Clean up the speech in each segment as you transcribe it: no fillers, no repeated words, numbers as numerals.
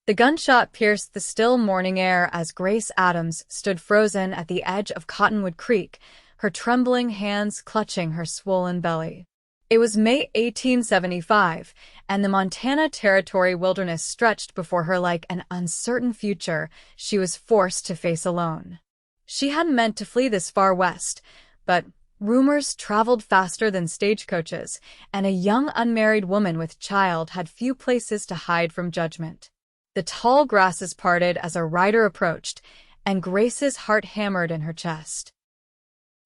The gunshot pierced the still morning air as Grace Adams stood frozen at the edge of Cottonwood Creek, her trembling hands clutching her swollen belly. It was May 1875, and the Montana Territory wilderness stretched before her like an uncertain future she was forced to face alone. She hadn't meant to flee this far west, but rumors traveled faster than stagecoaches, and a young unmarried woman with child had few places to hide from judgment. The tall grasses parted as a rider approached, and Grace's heart hammered in her chest.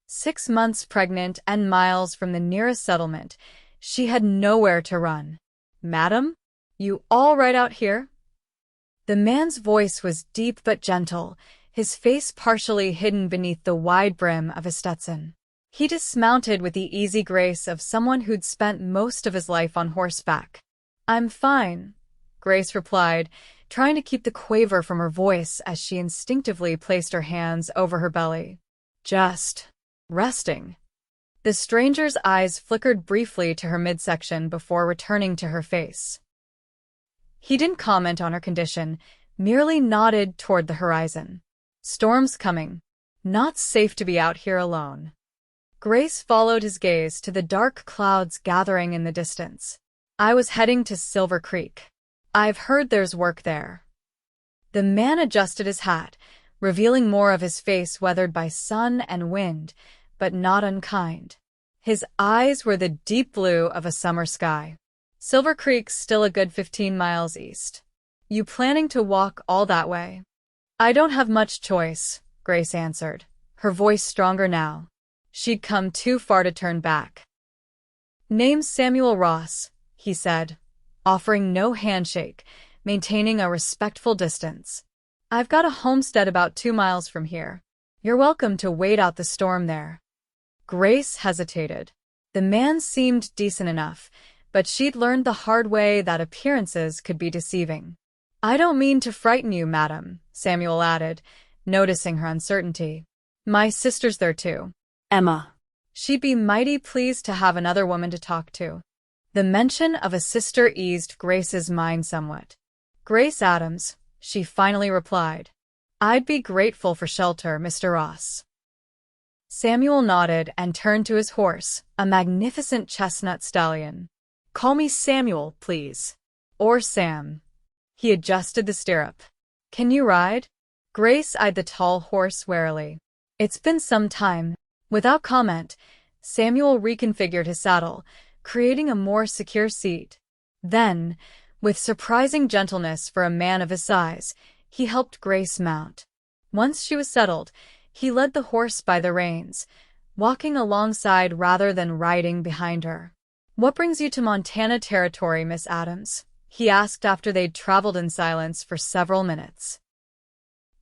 6 months pregnant and miles from the nearest settlement, she had nowhere to run. "Madam? You all right out here?" The man's voice was deep but gentle, his face partially hidden beneath the wide brim of his Stetson. He dismounted with the easy grace of someone who'd spent most of his life on horseback. "I'm fine," Grace replied, trying to keep the quaver from her voice as she instinctively placed her hands over her belly. "Just resting." The stranger's eyes flickered briefly to her midsection before returning to her face. He didn't comment on her condition, merely nodded toward the horizon. "Storm's coming. Not safe to be out here alone." Grace followed his gaze to the dark clouds gathering in the distance. "I was heading to Silver Creek. I've heard there's work there." The man adjusted his hat, revealing more of his face weathered by sun and wind, but not unkind. His eyes were the deep blue of a summer sky. "Silver Creek's still a good 15 miles east. You planning to walk all that way?" "I don't have much choice," Grace answered, her voice stronger now. She'd come too far to turn back. "Name's Samuel Ross," he said, offering no handshake, maintaining a respectful distance. "I've got a homestead about 2 miles from here. You're welcome to wait out the storm there." Grace hesitated. The man seemed decent enough, but she'd learned the hard way that appearances could be deceiving. "I don't mean to frighten you, madam," Samuel added, noticing her uncertainty. "My sister's there too. Emma. She'd be mighty pleased to have another woman to talk to." The mention of a sister eased Grace's mind somewhat. "Grace Adams," she finally replied. "I'd be grateful for shelter, Mr. Ross." Samuel nodded and turned to his horse, a magnificent chestnut stallion. "Call me Samuel, please. Or Sam." He adjusted the stirrup. "Can you ride?" Grace eyed the tall horse warily. "It's been some time." Without comment, Samuel reconfigured his saddle, creating a more secure seat. Then, with surprising gentleness for a man of his size, he helped Grace mount. Once she was settled, he led the horse by the reins, walking alongside rather than riding behind her. "What brings you to Montana Territory, Miss Adams?" he asked after they'd traveled in silence for several minutes.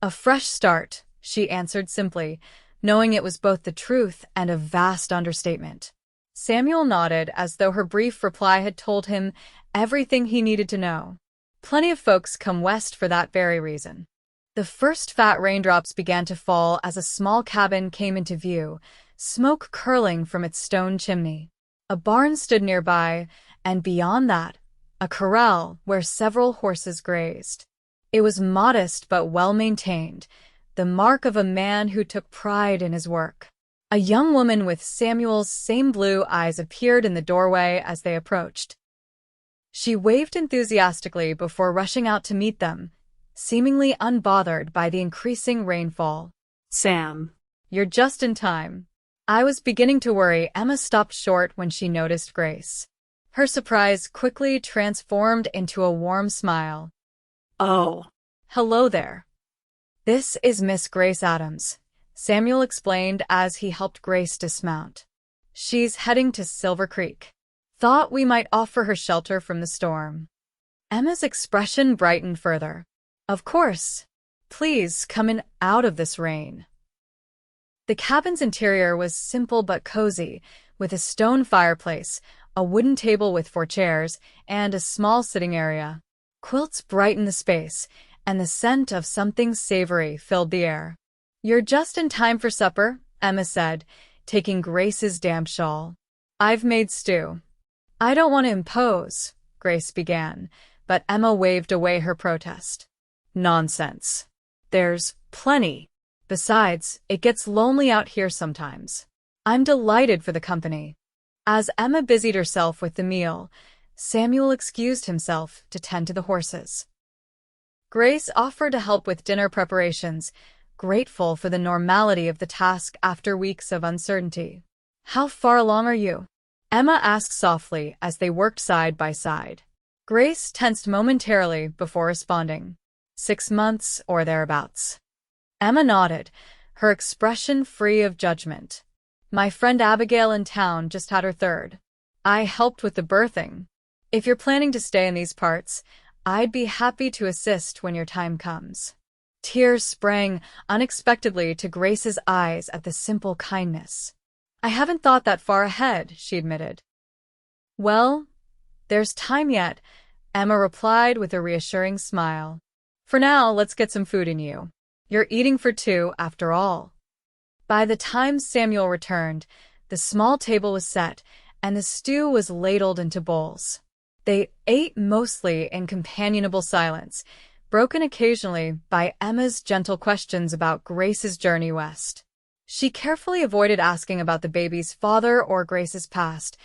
"A fresh start," she answered simply, knowing it was both the truth and a vast understatement. Samuel nodded as though her brief reply had told him everything he needed to know. "Plenty of folks come west for that very reason." The first fat raindrops began to fall as a small cabin came into view, smoke curling from its stone chimney. A barn stood nearby, and beyond that, a corral where several horses grazed. It was modest but well-maintained, the mark of a man who took pride in his work. A young woman with Samuel's same blue eyes appeared in the doorway as they approached. She waved enthusiastically before rushing out to meet them, seemingly unbothered by the increasing rainfall. "Sam, you're just in time." I was beginning to worry. Emma stopped short when she noticed Grace. Her surprise quickly transformed into a warm smile. "Oh, "Hello there. This is Miss Grace Adams," Samuel explained as he helped Grace dismount. "She's heading to Silver Creek. Thought we might offer her shelter from the storm." Emma's expression brightened further. "Of course. Please come in out of this rain." The cabin's interior was simple but cozy, with a stone fireplace, a wooden table with 4 chairs, and a small sitting area. Quilts brightened the space, and the scent of something savory filled the air. "You're just in time for supper," Emma said, taking Grace's damp shawl. "I've made stew." "I don't want to impose," Grace began, but Emma waved away her protest. Nonsense. There's plenty. Besides, it gets lonely out here sometimes. I'm delighted for the company. As Emma busied herself with the meal, Samuel excused himself to tend to the horses. Grace offered to help with dinner preparations, grateful for the normality of the task after weeks of uncertainty. How far along are you? Emma asked softly as they worked side by side. Grace tensed momentarily before responding. 6 months or thereabouts. Emma nodded, her expression free of judgment. My friend Abigail in town just had her third. I helped with the birthing. If you're planning to stay in these parts, I'd be happy to assist when your time comes. Tears sprang unexpectedly to Grace's eyes at the simple kindness. I haven't thought that far ahead, she admitted. Well, there's time yet, Emma replied with a reassuring smile. For now, let's get some food in you. You're eating for 2, after all. By the time Samuel returned, the small table was set, and the stew was ladled into bowls. They ate mostly in companionable silence, broken occasionally by Emma's gentle questions about Grace's journey west. She carefully avoided asking about the baby's father or Grace's past,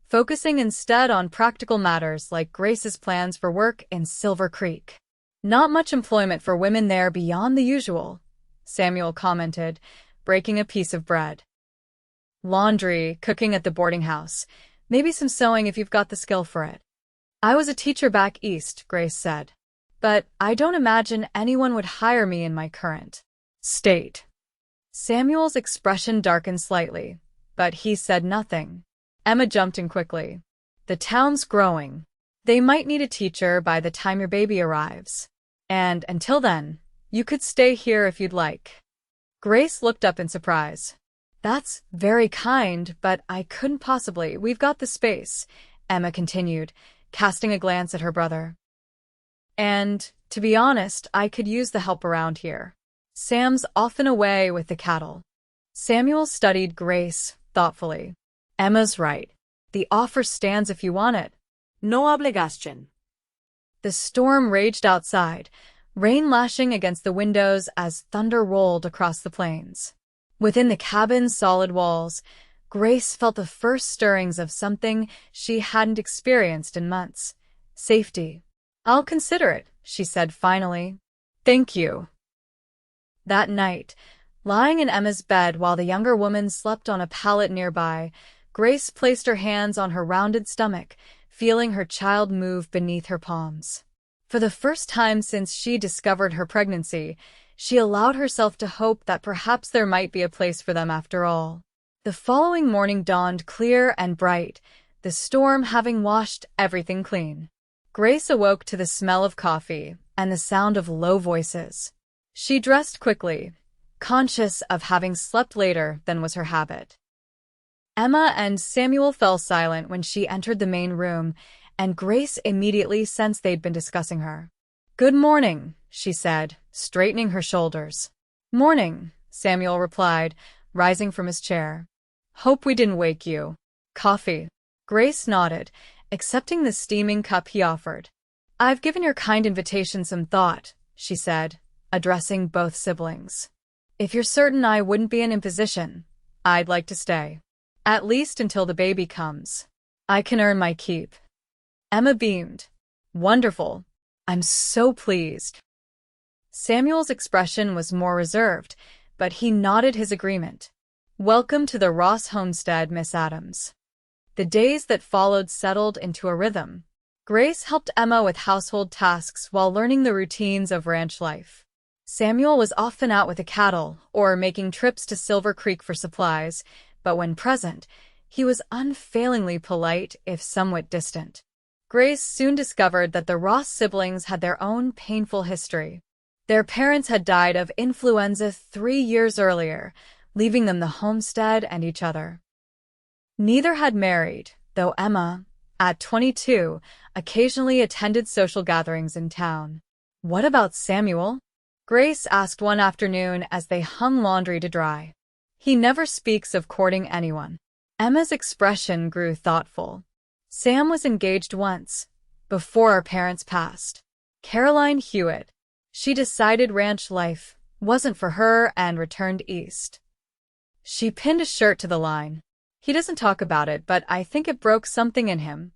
focusing instead on practical matters like Grace's plans for work in Silver Creek. Not much employment for women there beyond the usual, Samuel commented, breaking a piece of bread. Laundry, cooking at the boarding house, maybe some sewing if you've got the skill for it. I was a teacher back east, Grace said. But I don't imagine anyone would hire me in my current state. Samuel's expression darkened slightly, but he said nothing. Emma jumped in quickly. The town's growing. They might need a teacher by the time your baby arrives. And until then, you could stay here if you'd like. Grace looked up in surprise. That's very kind, but I couldn't possibly. We've got the space, Emma continued, casting a glance at her brother. And, to be honest, I could use the help around here. Sam's often away with the cattle. Samuel studied Grace thoughtfully. Emma's right. The offer stands if you want it. No obligación. The storm raged outside, rain lashing against the windows as thunder rolled across the plains. Within the cabin's solid walls, Grace felt the first stirrings of something she hadn't experienced in months. Safety. I'll consider it, she said finally. Thank you. That night, lying in Emma's bed while the younger woman slept on a pallet nearby, Grace placed her hands on her rounded stomach, feeling her child move beneath her palms. For the first time since she discovered her pregnancy, she allowed herself to hope that perhaps there might be a place for them after all. The following morning dawned clear and bright, the storm having washed everything clean. Grace awoke to the smell of coffee and the sound of low voices. She dressed quickly, conscious of having slept later than was her habit. Emma and Samuel fell silent when she entered the main room, and Grace immediately sensed they'd been discussing her. Good morning, she said, straightening her shoulders. Morning, Samuel replied, rising from his chair. Hope we didn't wake you. Coffee. Grace nodded, accepting the steaming cup he offered. I've given your kind invitation some thought, she said, addressing both siblings. If you're certain I wouldn't be an imposition, I'd like to stay. At least until the baby comes. I can earn my keep. Emma beamed. Wonderful. I'm so pleased. Samuel's expression was more reserved, but he nodded his agreement. Welcome to the Ross homestead, Miss Adams. The days that followed settled into a rhythm. Grace helped Emma with household tasks while learning the routines of ranch life. Samuel was often out with the cattle or making trips to Silver Creek for supplies, but when present, he was unfailingly polite if somewhat distant. Grace soon discovered that the Ross siblings had their own painful history. Their parents had died of influenza 3 years earlier, leaving them the homestead and each other. Neither had married, though Emma, at 22, occasionally attended social gatherings in town. What about Samuel? Grace asked one afternoon as they hung laundry to dry. He never speaks of courting anyone. Emma's expression grew thoughtful. Sam was engaged once, before our parents passed. Caroline Hewitt. She decided ranch life wasn't for her and returned east. She pinned a shirt to the line. He doesn't talk about it, but I think it broke something in him.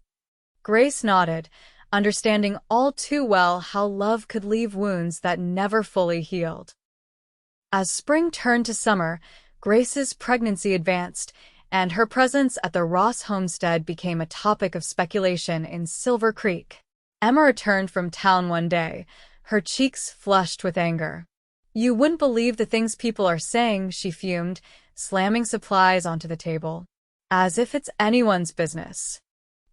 Grace nodded, understanding all too well how love could leave wounds that never fully healed. As spring turned to summer, Grace's pregnancy advanced, and her presence at the Ross homestead became a topic of speculation in Silver Creek. Emma returned from town one day, her cheeks flushed with anger. "You wouldn't believe the things people are saying," she fumed, slamming supplies onto the table. "As if it's anyone's business."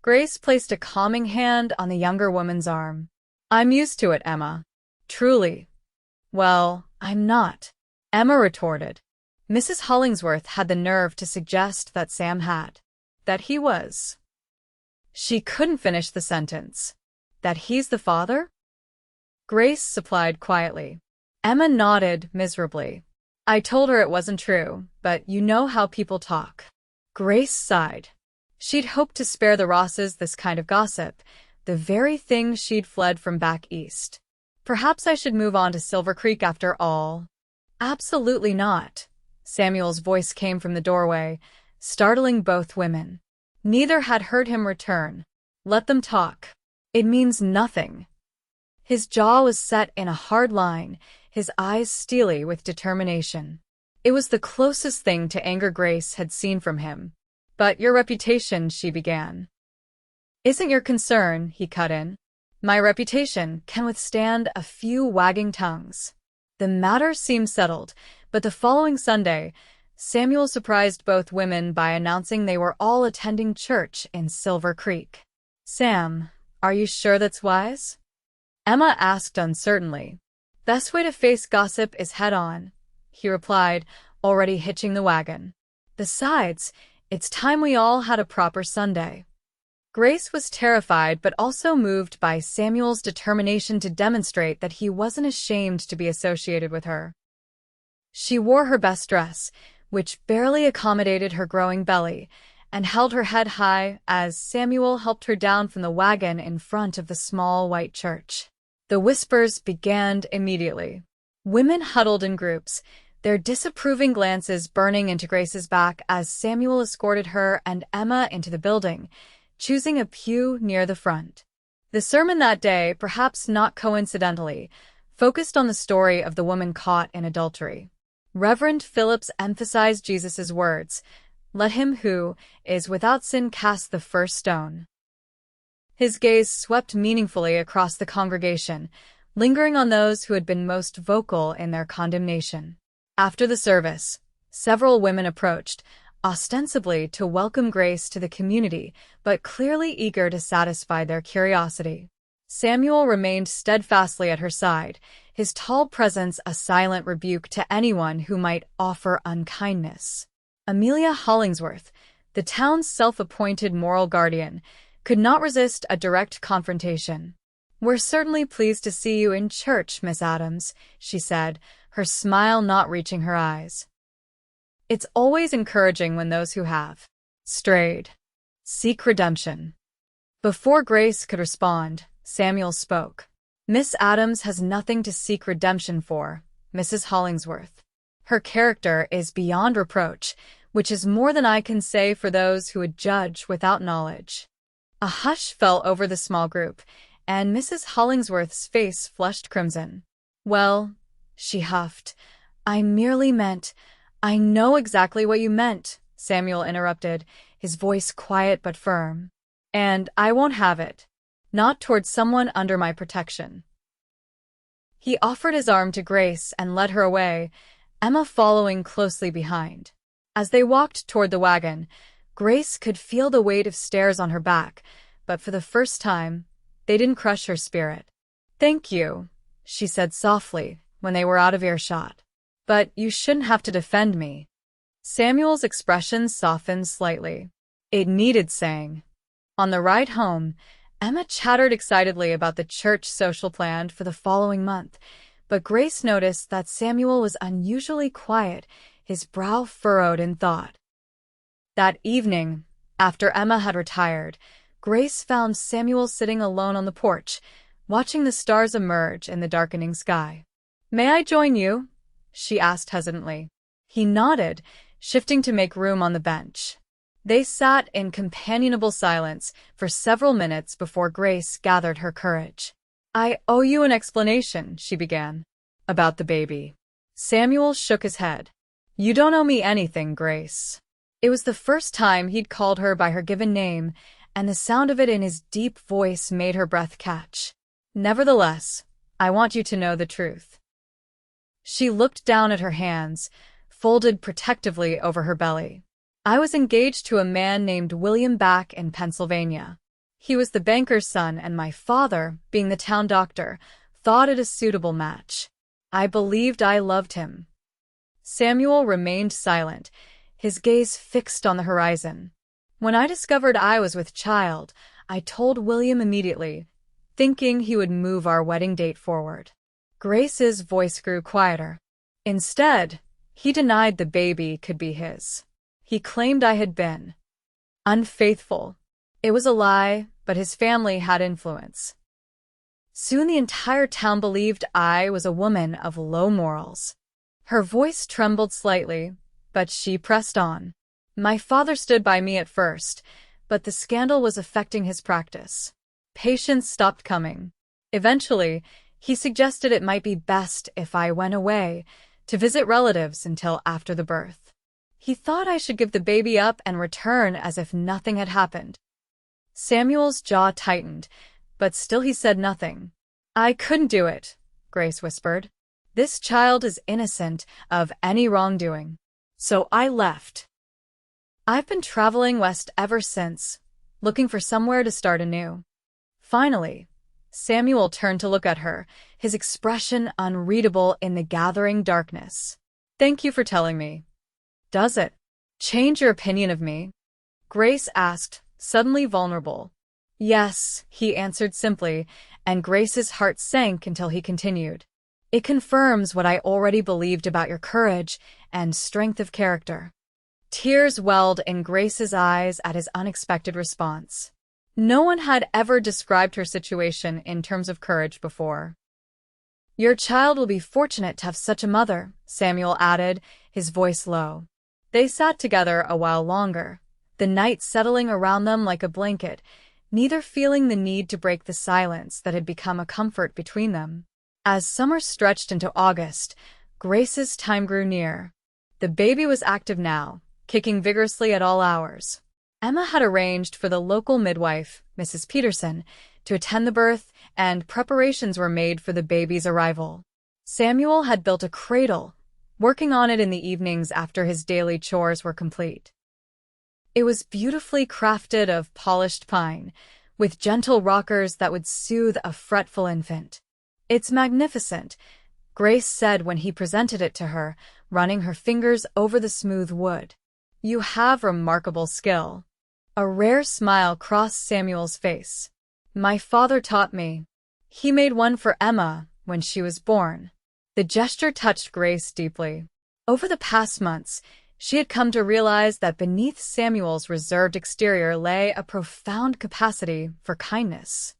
Grace placed a calming hand on the younger woman's arm. "I'm used to it, Emma. Truly." "Well, I'm not," Emma retorted. Mrs. Hollingsworth had the nerve to suggest that Sam had. That he was. She couldn't finish the sentence. "That he's the father?" Grace supplied quietly. Emma nodded miserably. "I told her it wasn't true, but you know how people talk." Grace sighed. She'd hoped to spare the Rosses this kind of gossip, the very thing she'd fled from back east. "Perhaps I should move on to Silver Creek after all." "Absolutely not." Samuel's voice came from the doorway, startling both women. Neither had heard him return. "Let them talk. It means nothing." His jaw was set in a hard line, his eyes steely with determination. It was the closest thing to anger Grace had seen from him. "But your reputation," she began. "Isn't your concern," he cut in. "My reputation can withstand a few wagging tongues." The matter seemed settled, but the following Sunday, Samuel surprised both women by announcing they were all attending church in Silver Creek. "Sam, are you sure that's wise?" Emma asked uncertainly. "Best way to face gossip is head-on," he replied, already hitching the wagon. "Besides, it's time we all had a proper Sunday." Grace was terrified but also moved by Samuel's determination to demonstrate that he wasn't ashamed to be associated with her. She wore her best dress, which barely accommodated her growing belly, and held her head high as Samuel helped her down from the wagon in front of the small white church. The whispers began immediately. Women huddled in groups, their disapproving glances burning into Grace's back as Samuel escorted her and Emma into the building, choosing a pew near the front. The sermon that day, perhaps not coincidentally, focused on the story of the woman caught in adultery. Reverend Phillips emphasized Jesus' words, "Let him who is without sin cast the first stone." His gaze swept meaningfully across the congregation, lingering on those who had been most vocal in their condemnation. After the service, several women approached, ostensibly to welcome Grace to the community, but clearly eager to satisfy their curiosity. Samuel remained steadfastly at her side, his tall presence a silent rebuke to anyone who might offer unkindness. Amelia Hollingsworth, the town's self-appointed moral guardian, could not resist a direct confrontation. "We're certainly pleased to see you in church, Miss Adams," she said, her smile not reaching her eyes. "It's always encouraging when those who have strayed seek redemption." Before Grace could respond, Samuel spoke. "Miss Adams has nothing to seek redemption for, Mrs. Hollingsworth. Her character is beyond reproach, which is more than I can say for those who would judge without knowledge." A hush fell over the small group, and Mrs. Hollingsworth's face flushed crimson. "Well," she huffed, "I merely meant—" "I know exactly what you meant," Samuel interrupted, his voice quiet but firm. "And I won't have it. Not towards someone under my protection." He offered his arm to Grace and led her away, Emma following closely behind. As they walked toward the wagon, Grace could feel the weight of stairs on her back, but for the first time, they didn't crush her spirit. "Thank you," she said softly when they were out of earshot. "But you shouldn't have to defend me." Samuel's expression softened slightly. It needed saying. On the ride home, Emma chattered excitedly about the church social plan for the following month, but Grace noticed that Samuel was unusually quiet, his brow furrowed in thought. That evening, after Emma had retired, Grace found Samuel sitting alone on the porch, watching the stars emerge in the darkening sky. "May I join you?" she asked hesitantly. He nodded, shifting to make room on the bench. They sat in companionable silence for several minutes before Grace gathered her courage. "I owe you an explanation," she began. "About the baby." Samuel shook his head. "You don't owe me anything, Grace." It was the first time he'd called her by her given name, and the sound of it in his deep voice made her breath catch. "Nevertheless, I want you to know the truth." She looked down at her hands, folded protectively over her belly. "I was engaged to a man named William back in Pennsylvania. He was the banker's son, and my father, being the town doctor, thought it a suitable match. I believed I loved him." Samuel remained silent, his gaze fixed on the horizon. "When I discovered I was with child, I told William immediately, thinking he would move our wedding date forward." Grace's voice grew quieter. "Instead, he denied the baby could be his. He claimed I had been unfaithful. It was a lie, but his family had influence. Soon the entire town believed I was a woman of low morals." Her voice trembled slightly, but she pressed on. "My father stood by me at first, but the scandal was affecting his practice. Patients stopped coming. Eventually, he suggested it might be best if I went away to visit relatives until after the birth. He thought I should give the baby up and return as if nothing had happened." Samuel's jaw tightened, but still he said nothing. "I couldn't do it," Grace whispered. "This child is innocent of any wrongdoing. So I left. I've been traveling west ever since, looking for somewhere to start anew." Finally, Samuel turned to look at her, his expression unreadable in the gathering darkness. "Thank you for telling me. Does it change your opinion of me?" Grace asked, suddenly vulnerable. "Yes," he answered simply, and Grace's heart sank until he continued. "It confirms what I already believed about your courage and strength of character." Tears welled in Grace's eyes at his unexpected response. No one had ever described her situation in terms of courage before. "Your child will be fortunate to have such a mother," Samuel added, his voice low. They sat together a while longer, the night settling around them like a blanket, neither feeling the need to break the silence that had become a comfort between them. As summer stretched into August, Grace's time grew near. The baby was active now, kicking vigorously at all hours. Emma had arranged for the local midwife, Mrs. Peterson, to attend the birth, and preparations were made for the baby's arrival. Samuel had built a cradle, working on it in the evenings after his daily chores were complete. It was beautifully crafted of polished pine, with gentle rockers that would soothe a fretful infant. "It's magnificent," Grace said when he presented it to her, running her fingers over the smooth wood. "You have remarkable skill." A rare smile crossed Samuel's face. "My father taught me. He made one for Emma when she was born." The gesture touched Grace deeply. Over the past months, she had come to realize that beneath Samuel's reserved exterior lay a profound capacity for kindness.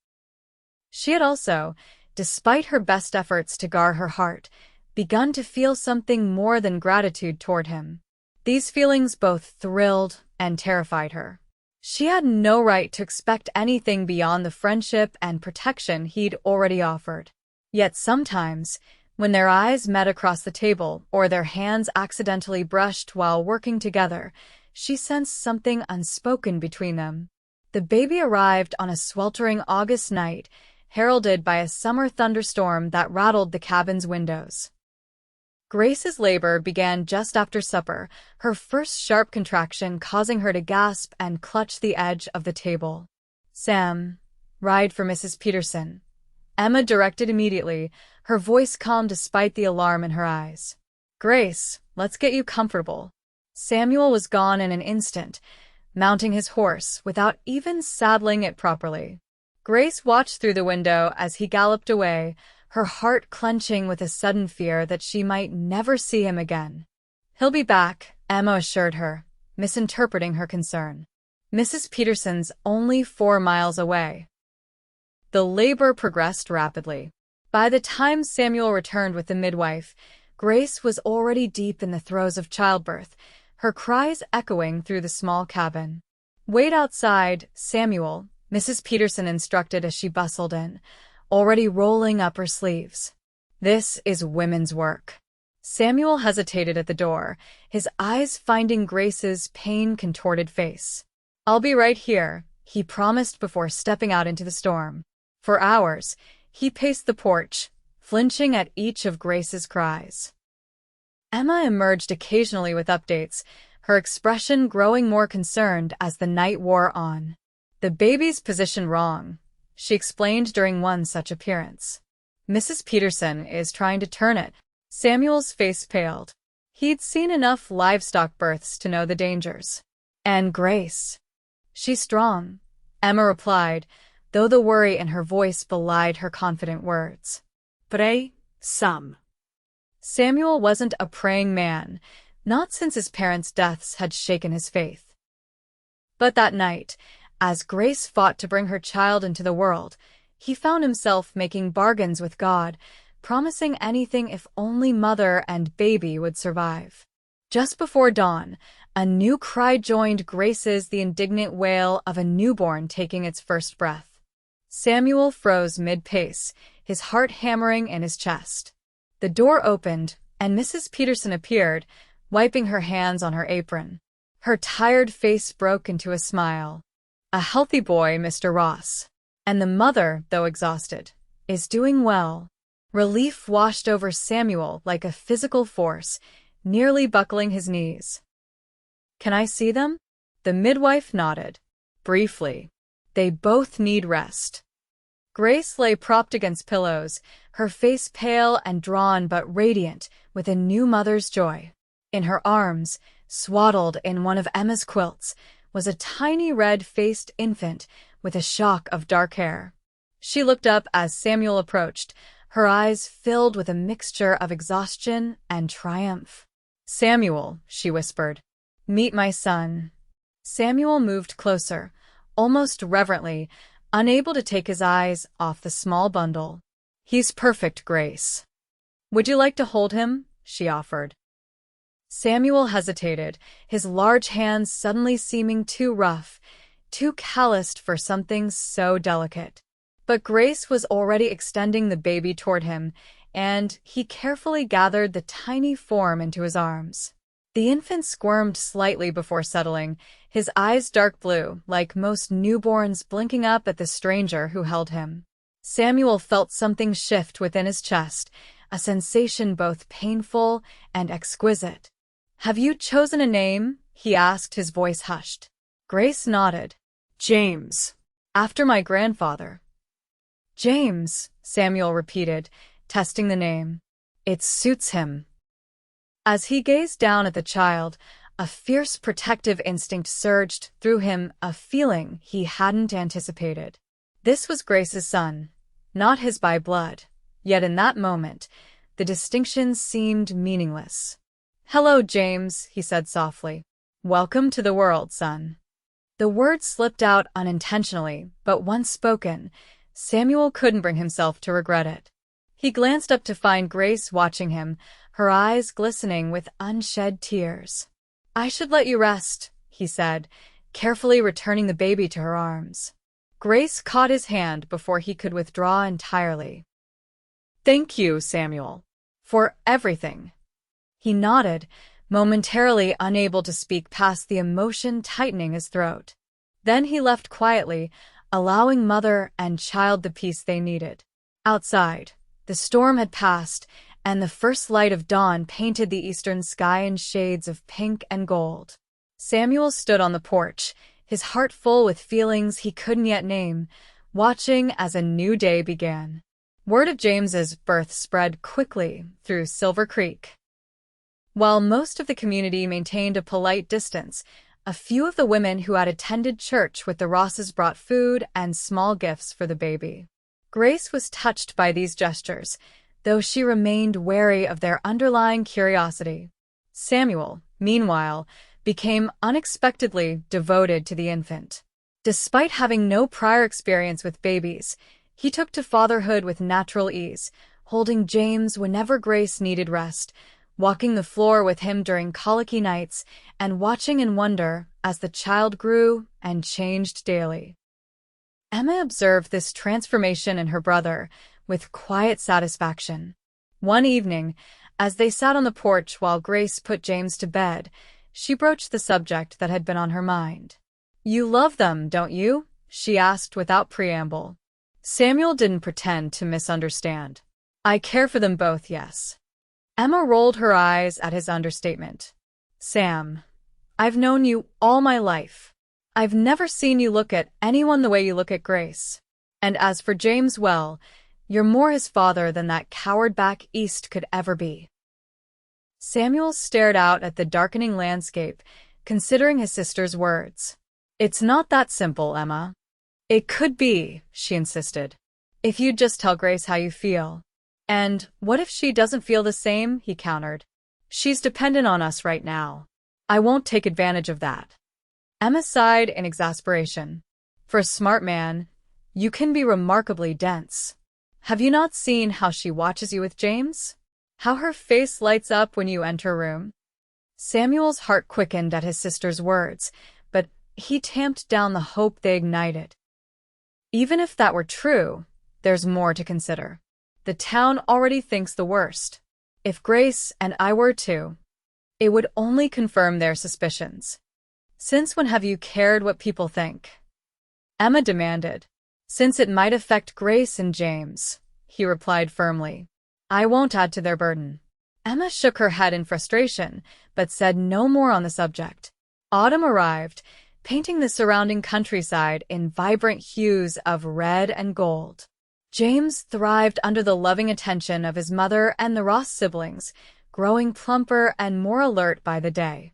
She had also, despite her best efforts to guard her heart, begun to feel something more than gratitude toward him. These feelings both thrilled and terrified her. She had no right to expect anything beyond the friendship and protection he'd already offered. Yet sometimes, when their eyes met across the table or their hands accidentally brushed while working together, she sensed something unspoken between them. The baby arrived on a sweltering August night, heralded by a summer thunderstorm that rattled the cabin's windows. Grace's labor began just after supper, her first sharp contraction causing her to gasp and clutch the edge of the table. "Sam, ride for Mrs. Peterson," Emma directed immediately, her voice calm despite the alarm in her eyes. "Grace, let's get you comfortable." Samuel was gone in an instant, mounting his horse without even saddling it properly. Grace watched through the window as he galloped away, her heart clenching with a sudden fear that she might never see him again. "He'll be back," Emma assured her, misinterpreting her concern. Mrs. Peterson's only 4 miles away. The labor progressed rapidly. By the time Samuel returned with the midwife, Grace was already deep in the throes of childbirth, her cries echoing through the small cabin. "Wait outside, Samuel," Mrs. Peterson instructed as she bustled in, already rolling up her sleeves. "This is women's work." Samuel hesitated at the door, his eyes finding Grace's pain-contorted face. "I'll be right here," he promised before stepping out into the storm. For hours, he paced the porch, flinching at each of Grace's cries. Emma emerged occasionally with updates, her expression growing more concerned as the night wore on. "The baby's position wrong," she explained during one such appearance. "Mrs. Peterson is trying to turn it." Samuel's face paled. He'd seen enough livestock births to know the dangers. "And Grace? She's strong," Emma replied, though the worry in her voice belied her confident words. Pray, some. Samuel wasn't a praying man, not since his parents' deaths had shaken his faith. But that night, as Grace fought to bring her child into the world, he found himself making bargains with God, promising anything if only mother and baby would survive. Just before dawn, a new cry joined Grace's, the indignant wail of a newborn taking its first breath. Samuel froze mid-pace, his heart hammering in his chest. The door opened, and Mrs. Peterson appeared, wiping her hands on her apron. Her tired face broke into a smile. "A healthy boy, Mr. Ross. And the mother, though exhausted, is doing well." Relief washed over Samuel like a physical force, nearly buckling his knees. "Can I see them?" The midwife nodded. Briefly. "They both need rest." Grace lay propped against pillows, her face pale and drawn but radiant with a new mother's joy. In her arms, swaddled in one of Emma's quilts, was a tiny red-faced infant with a shock of dark hair. She looked up as Samuel approached, her eyes filled with a mixture of exhaustion and triumph. "Samuel," she whispered, "meet my son." Samuel moved closer, almost reverently, unable to take his eyes off the small bundle. "He's perfect, Grace." "Would you like to hold him?" she offered. Samuel hesitated, his large hands suddenly seeming too rough, too calloused for something so delicate. But Grace was already extending the baby toward him, and he carefully gathered the tiny form into his arms. The infant squirmed slightly before settling, his eyes dark blue, like most newborns, blinking up at the stranger who held him. Samuel felt something shift within his chest, a sensation both painful and exquisite. "Have you chosen a name?" he asked, his voice hushed. Grace nodded. James. "After my grandfather." "James," Samuel repeated, testing the name. "It suits him." As he gazed down at the child, a fierce protective instinct surged through him, a feeling he hadn't anticipated. This was Grace's son, not his by blood, yet in that moment, the distinction seemed meaningless. "Hello, James," he said softly. "Welcome to the world, son." The words slipped out unintentionally, but once spoken, Samuel couldn't bring himself to regret it. He glanced up to find Grace watching him, her eyes glistening with unshed tears. "I should let you rest," he said, carefully returning the baby to her arms. Grace caught his hand before he could withdraw entirely. "Thank you, Samuel, for everything." He nodded, momentarily unable to speak past the emotion tightening his throat. Then he left quietly, allowing mother and child the peace they needed. Outside, the storm had passed, and the first light of dawn painted the eastern sky in shades of pink and gold. Samuel stood on the porch, his heart full with feelings he couldn't yet name, watching as a new day began. Word of James's birth spread quickly through Silver Creek. While most of the community maintained a polite distance, a few of the women who had attended church with the Rosses brought food and small gifts for the baby. Grace was touched by these gestures, though she remained wary of their underlying curiosity. Samuel, meanwhile, became unexpectedly devoted to the infant. Despite having no prior experience with babies, he took to fatherhood with natural ease, holding James whenever Grace needed rest, walking the floor with him during colicky nights, and watching in wonder as the child grew and changed daily. Emma observed this transformation in her brother with quiet satisfaction. One evening, as they sat on the porch while Grace put James to bed, she broached the subject that had been on her mind. "You love them, don't you?" she asked without preamble. Samuel didn't pretend to misunderstand. "I care for them both, yes." Emma rolled her eyes at his understatement. "Sam, I've known you all my life. I've never seen you look at anyone the way you look at Grace. And as for James, well, you're more his father than that coward back east could ever be." Samuel stared out at the darkening landscape, considering his sister's words. "It's not that simple, Emma." "It could be," she insisted. "If you'd just tell Grace how you feel." "And what if she doesn't feel the same?" he countered. "She's dependent on us right now. I won't take advantage of that." Emma sighed in exasperation. "For a smart man, you can be remarkably dense. Have you not seen how she watches you with James? How her face lights up when you enter a room?" Samuel's heart quickened at his sister's words, but he tamped down the hope they ignited. Even if that were true, there's more to consider. The town already thinks the worst. If Grace and I were to, it would only confirm their suspicions. "Since when have you cared what people think?" Emma demanded. "Since it might affect Grace and James," he replied firmly. "I won't add to their burden." Emma shook her head in frustration, but said no more on the subject. Autumn arrived, painting the surrounding countryside in vibrant hues of red and gold. James thrived under the loving attention of his mother and the Ross siblings, growing plumper and more alert by the day.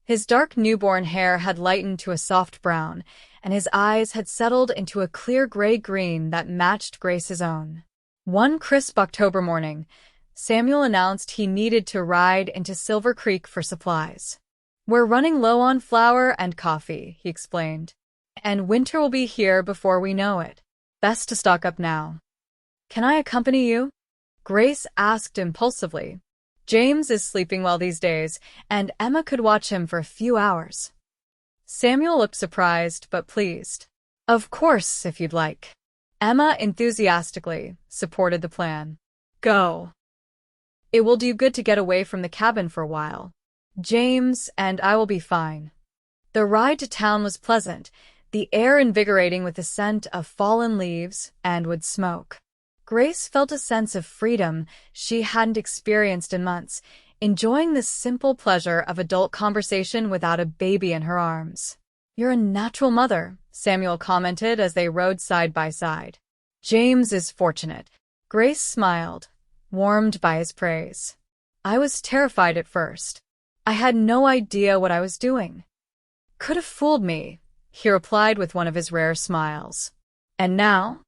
His dark newborn hair had lightened to a soft brown, and his eyes had settled into a clear gray-green that matched Grace's own. One crisp October morning, Samuel announced he needed to ride into Silver Creek for supplies. "We're running low on flour and coffee," he explained, "and winter will be here before we know it. Best to stock up now." "Can I accompany you?" Grace asked impulsively. "James is sleeping well these days, and Emma could watch him for a few hours." Samuel looked surprised but pleased. "Of course, if you'd like." Emma enthusiastically supported the plan. "Go. It will do good to get away from the cabin for a while. James and I will be fine." The ride to town was pleasant, the air invigorating with the scent of fallen leaves and wood smoke. Grace felt a sense of freedom she hadn't experienced in months, enjoying the simple pleasure of adult conversation without a baby in her arms. "You're a natural mother," Samuel commented as they rode side by side. "James is fortunate." Grace smiled, warmed by his praise. "I was terrified at first. I had no idea what I was doing." "Could have fooled me," he replied with one of his rare smiles. "And now?"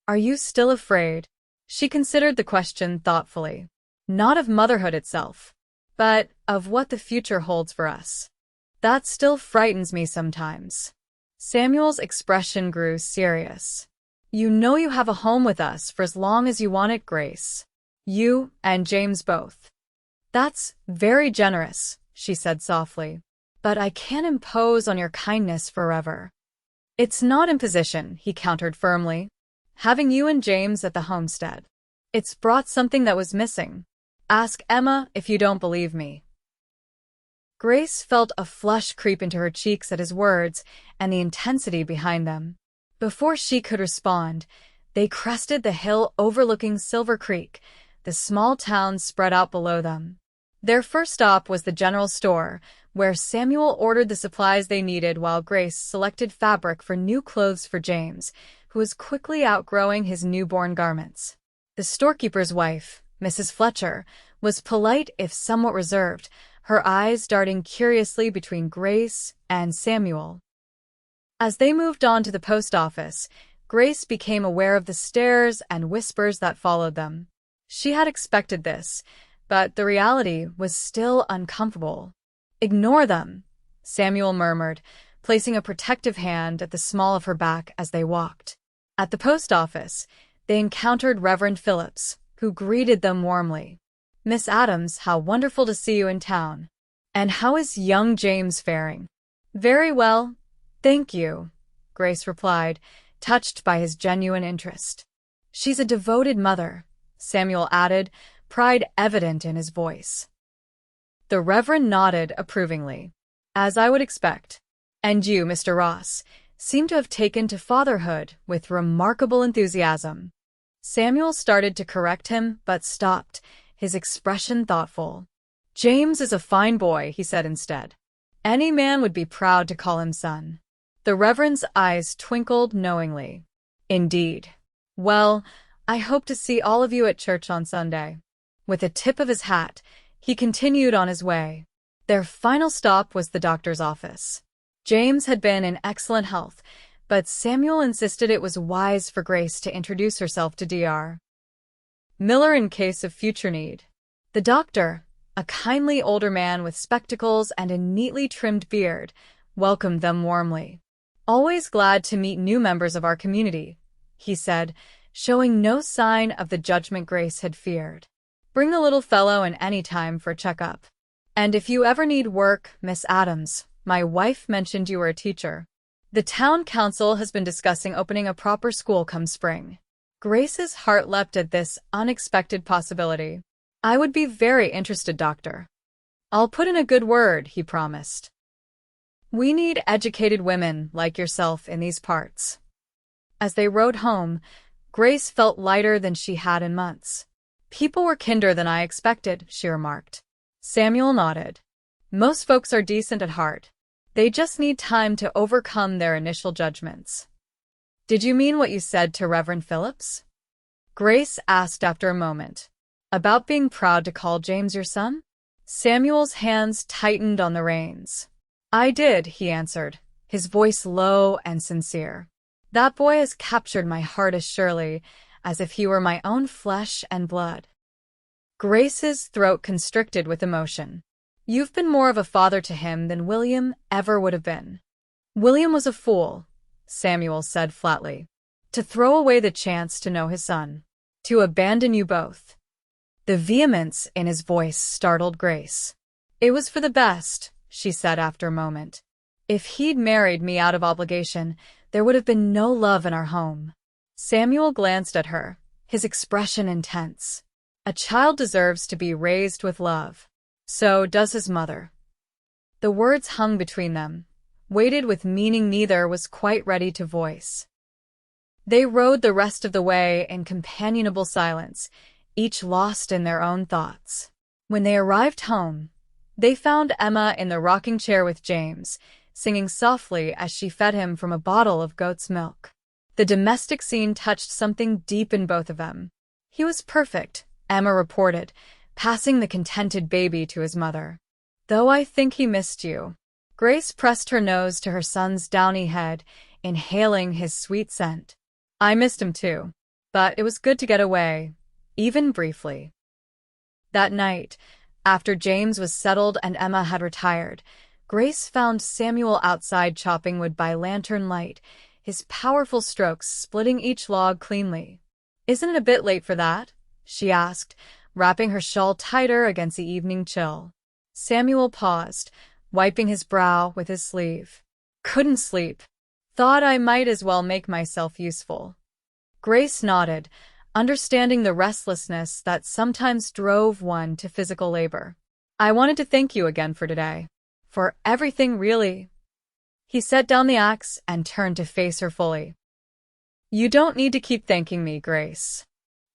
"Are you still afraid?" She considered the question thoughtfully. "Not of motherhood itself, but of what the future holds for us. That still frightens me sometimes." Samuel's expression grew serious. "You know you have a home with us for as long as you want it, Grace. You and James both." "That's very generous," she said softly. "But I can't impose on your kindness forever." "It's not imposition," he countered firmly. "Having you and James at the homestead. It's brought something that was missing. Ask Emma if you don't believe me." Grace felt a flush creep into her cheeks at his words and the intensity behind them. Before she could respond, they crested the hill overlooking Silver Creek, the small town spread out below them. Their first stop was the general store, where Samuel ordered the supplies they needed while Grace selected fabric for new clothes for James, who was quickly outgrowing his newborn garments. The storekeeper's wife, Mrs. Fletcher, was polite if somewhat reserved, her eyes darting curiously between Grace and Samuel. As they moved on to the post office, Grace became aware of the stares and whispers that followed them. She had expected this, but the reality was still uncomfortable. Ignore them, Samuel murmured, placing a protective hand at the small of her back as they walked. At the post office, they encountered Reverend Phillips, who greeted them warmly. "Miss Adams, how wonderful to see you in town. And how is young James faring?" "Very well, thank you," Grace replied, touched by his genuine interest. "She's a devoted mother," Samuel added, pride evident in his voice. The Reverend nodded approvingly. "As I would expect. And you, Mr. Ross, seem to have taken to fatherhood with remarkable enthusiasm." Samuel started to correct him, but stopped, his expression thoughtful. "James is a fine boy," he said instead. "Any man would be proud to call him son." The Reverend's eyes twinkled knowingly. "Indeed. Well, I hope to see all of you at church on Sunday." With a tip of his hat, he continued on his way. Their final stop was the doctor's office. James had been in excellent health, but Samuel insisted it was wise for Grace to introduce herself to Dr. Miller in case of future need. The doctor, a kindly older man with spectacles and a neatly trimmed beard, welcomed them warmly. "Always glad to meet new members of our community," he said, showing no sign of the judgment Grace had feared. "Bring the little fellow in any time for a checkup. And if you ever need work, Miss Adams, my wife mentioned you were a teacher. The town council has been discussing opening a proper school come spring." Grace's heart leapt at this unexpected possibility. "I would be very interested, Doctor. I'll put in a good word," he promised. "We need educated women like yourself in these parts." As they rode home, Grace felt lighter than she had in months. "People were kinder than I expected," she remarked. Samuel nodded. "Most folks are decent at heart. They just need time to overcome their initial judgments." "Did you mean what you said to Reverend Phillips?" Grace asked after a moment. "About being proud to call James your son?" Samuel's hands tightened on the reins. "I did," he answered, his voice low and sincere. "That boy has captured my heart as surely as if he were my own flesh and blood." Grace's throat constricted with emotion. "You've been more of a father to him than William ever would have been." "William was a fool," Samuel said flatly, "to throw away the chance to know his son, to abandon you both." The vehemence in his voice startled Grace. "It was for the best," she said after a moment. "If he'd married me out of obligation, there would have been no love in our home." Samuel glanced at her, his expression intense. "A child deserves to be raised with love. So does his mother." The words hung between them, weighted with meaning neither was quite ready to voice. They rode the rest of the way in companionable silence, each lost in their own thoughts. When they arrived home, they found Emma in the rocking chair with James, singing softly as she fed him from a bottle of goat's milk. The domestic scene touched something deep in both of them. "He was perfect," Emma reported, passing the contented baby to his mother. "Though I think he missed you." Grace pressed her nose to her son's downy head, inhaling his sweet scent. "I missed him too. But it was good to get away, even briefly." That night, after James was settled and Emma had retired, Grace found Samuel outside chopping wood by lantern light, his powerful strokes splitting each log cleanly. "Isn't it a bit late for that?" she asked, wrapping her shawl tighter against the evening chill. Samuel paused, wiping his brow with his sleeve. "Couldn't sleep. Thought I might as well make myself useful." Grace nodded, understanding the restlessness that sometimes drove one to physical labor. "I wanted to thank you again for today. For everything, really." He set down the axe and turned to face her fully. "You don't need to keep thanking me, Grace."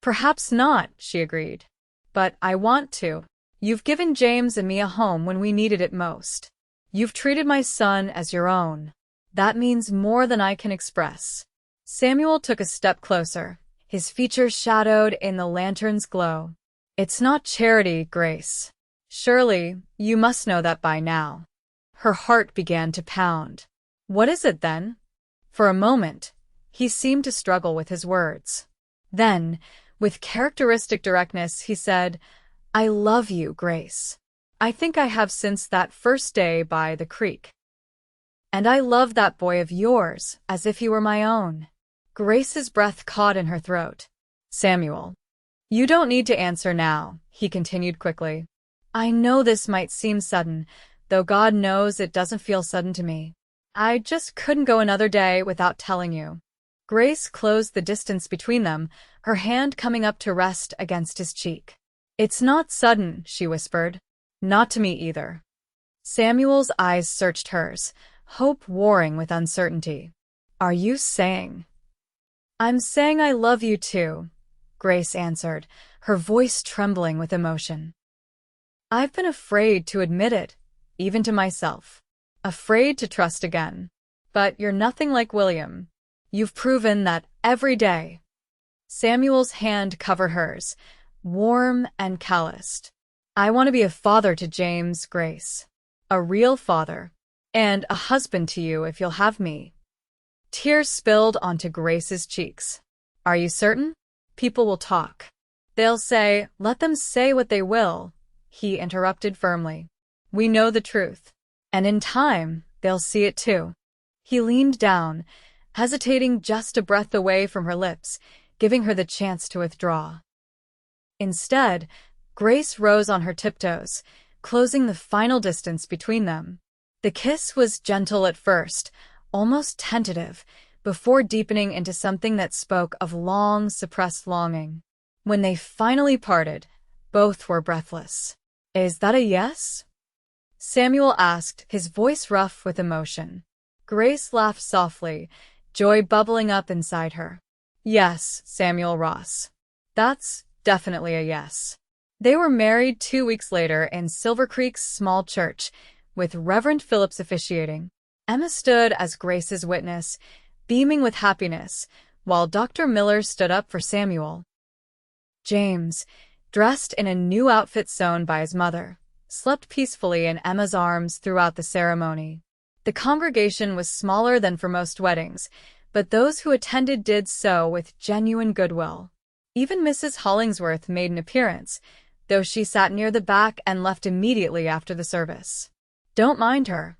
"Perhaps not," she agreed. "But I want to. You've given James and me a home when we needed it most. You've treated my son as your own. That means more than I can express." Samuel took a step closer, his features shadowed in the lantern's glow. "It's not charity, Grace. Surely, you must know that by now." Her heart began to pound. "What is it, then?" For a moment, he seemed to struggle with his words. Then, with characteristic directness, he said, "I love you, Grace. I think I have since that first day by the creek. And I love that boy of yours, as if he were my own. Grace's breath caught in her throat. Samuel. You don't need to answer now, he continued quickly. I know this might seem sudden, though God knows it doesn't feel sudden to me. I just couldn't go another day without telling you. Grace closed the distance between them, her hand coming up to rest against his cheek. It's not sudden, she whispered. Not to me either. Samuel's eyes searched hers, hope warring with uncertainty. Are you saying? I'm saying I love you too, Grace answered, her voice trembling with emotion. I've been afraid to admit it, even to myself. Afraid to trust again. But you're nothing like William. You've proven that every day. Samuel's hand covered hers, warm and calloused. I want to be a father to James, Grace. A real father. And a husband to you if you'll have me. Tears spilled onto Grace's cheeks. Are you certain? People will talk. They'll say, let them say what they will, he interrupted firmly. We know the truth. And in time, they'll see it too. He leaned down, hesitating just a breath away from her lips, giving her the chance to withdraw. Instead, Grace rose on her tiptoes, closing the final distance between them. The kiss was gentle at first, almost tentative, before deepening into something that spoke of long suppressed longing. When they finally parted, both were breathless. Is that a yes? Samuel asked, his voice rough with emotion. Grace laughed softly, joy bubbling up inside her. Yes, Samuel Ross. That's definitely a yes. They were married 2 weeks later in Silver Creek's small church, with Reverend Phillips officiating. Emma stood as Grace's witness, beaming with happiness, while Dr. Miller stood up for Samuel. James, dressed in a new outfit sewn by his mother, slept peacefully in Emma's arms throughout the ceremony. The congregation was smaller than for most weddings, but those who attended did so with genuine goodwill. Even Mrs. Hollingsworth made an appearance, though she sat near the back and left immediately after the service. Don't mind her,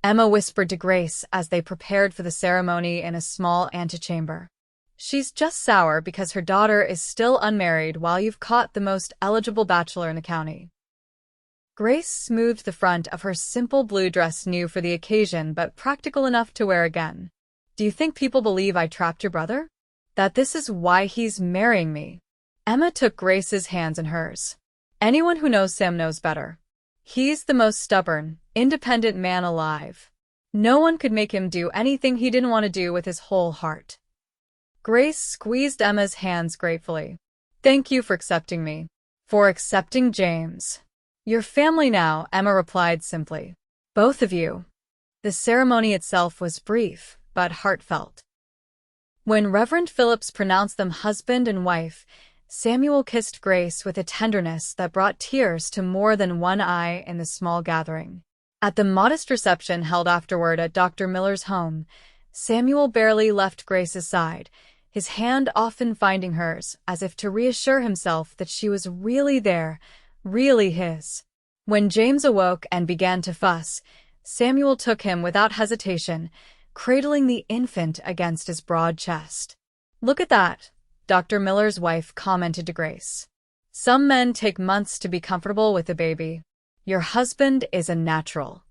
Emma whispered to Grace as they prepared for the ceremony in a small antechamber. She's just sour because her daughter is still unmarried while you've caught the most eligible bachelor in the county. Grace smoothed the front of her simple blue dress new for the occasion but practical enough to wear again. Do you think people believe I trapped your brother? That this is why he's marrying me? Emma took Grace's hands in hers. Anyone who knows Sam knows better. He's the most stubborn, independent man alive. No one could make him do anything he didn't want to do with his whole heart. Grace squeezed Emma's hands gratefully. Thank you for accepting me. For accepting James. Your family now, Emma replied simply. Both of you. The ceremony itself was brief, but heartfelt. When Reverend Phillips pronounced them husband and wife, Samuel kissed Grace with a tenderness that brought tears to more than one eye in the small gathering. At the modest reception held afterward at Dr. Miller's home, Samuel barely left Grace's side, his hand often finding hers, as if to reassure himself that she was really there, really his. When James awoke and began to fuss, Samuel took him without hesitation, cradling the infant against his broad chest. Look at that, Dr. Miller's wife commented to Grace. Some men take months to be comfortable with a baby. Your husband is a natural.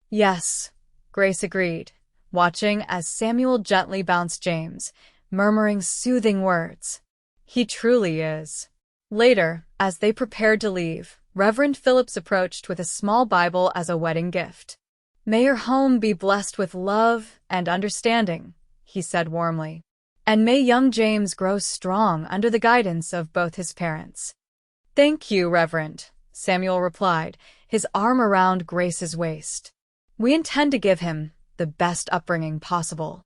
Yes, Grace agreed, watching as Samuel gently bounced James, murmuring soothing words. He truly is. Later, as they prepared to leave, Reverend Phillips approached with a small Bible as a wedding gift. May your home be blessed with love and understanding, he said warmly. And may young James grow strong under the guidance of both his parents. Thank you, Reverend, Samuel replied, his arm around Grace's waist. We intend to give him the best upbringing possible.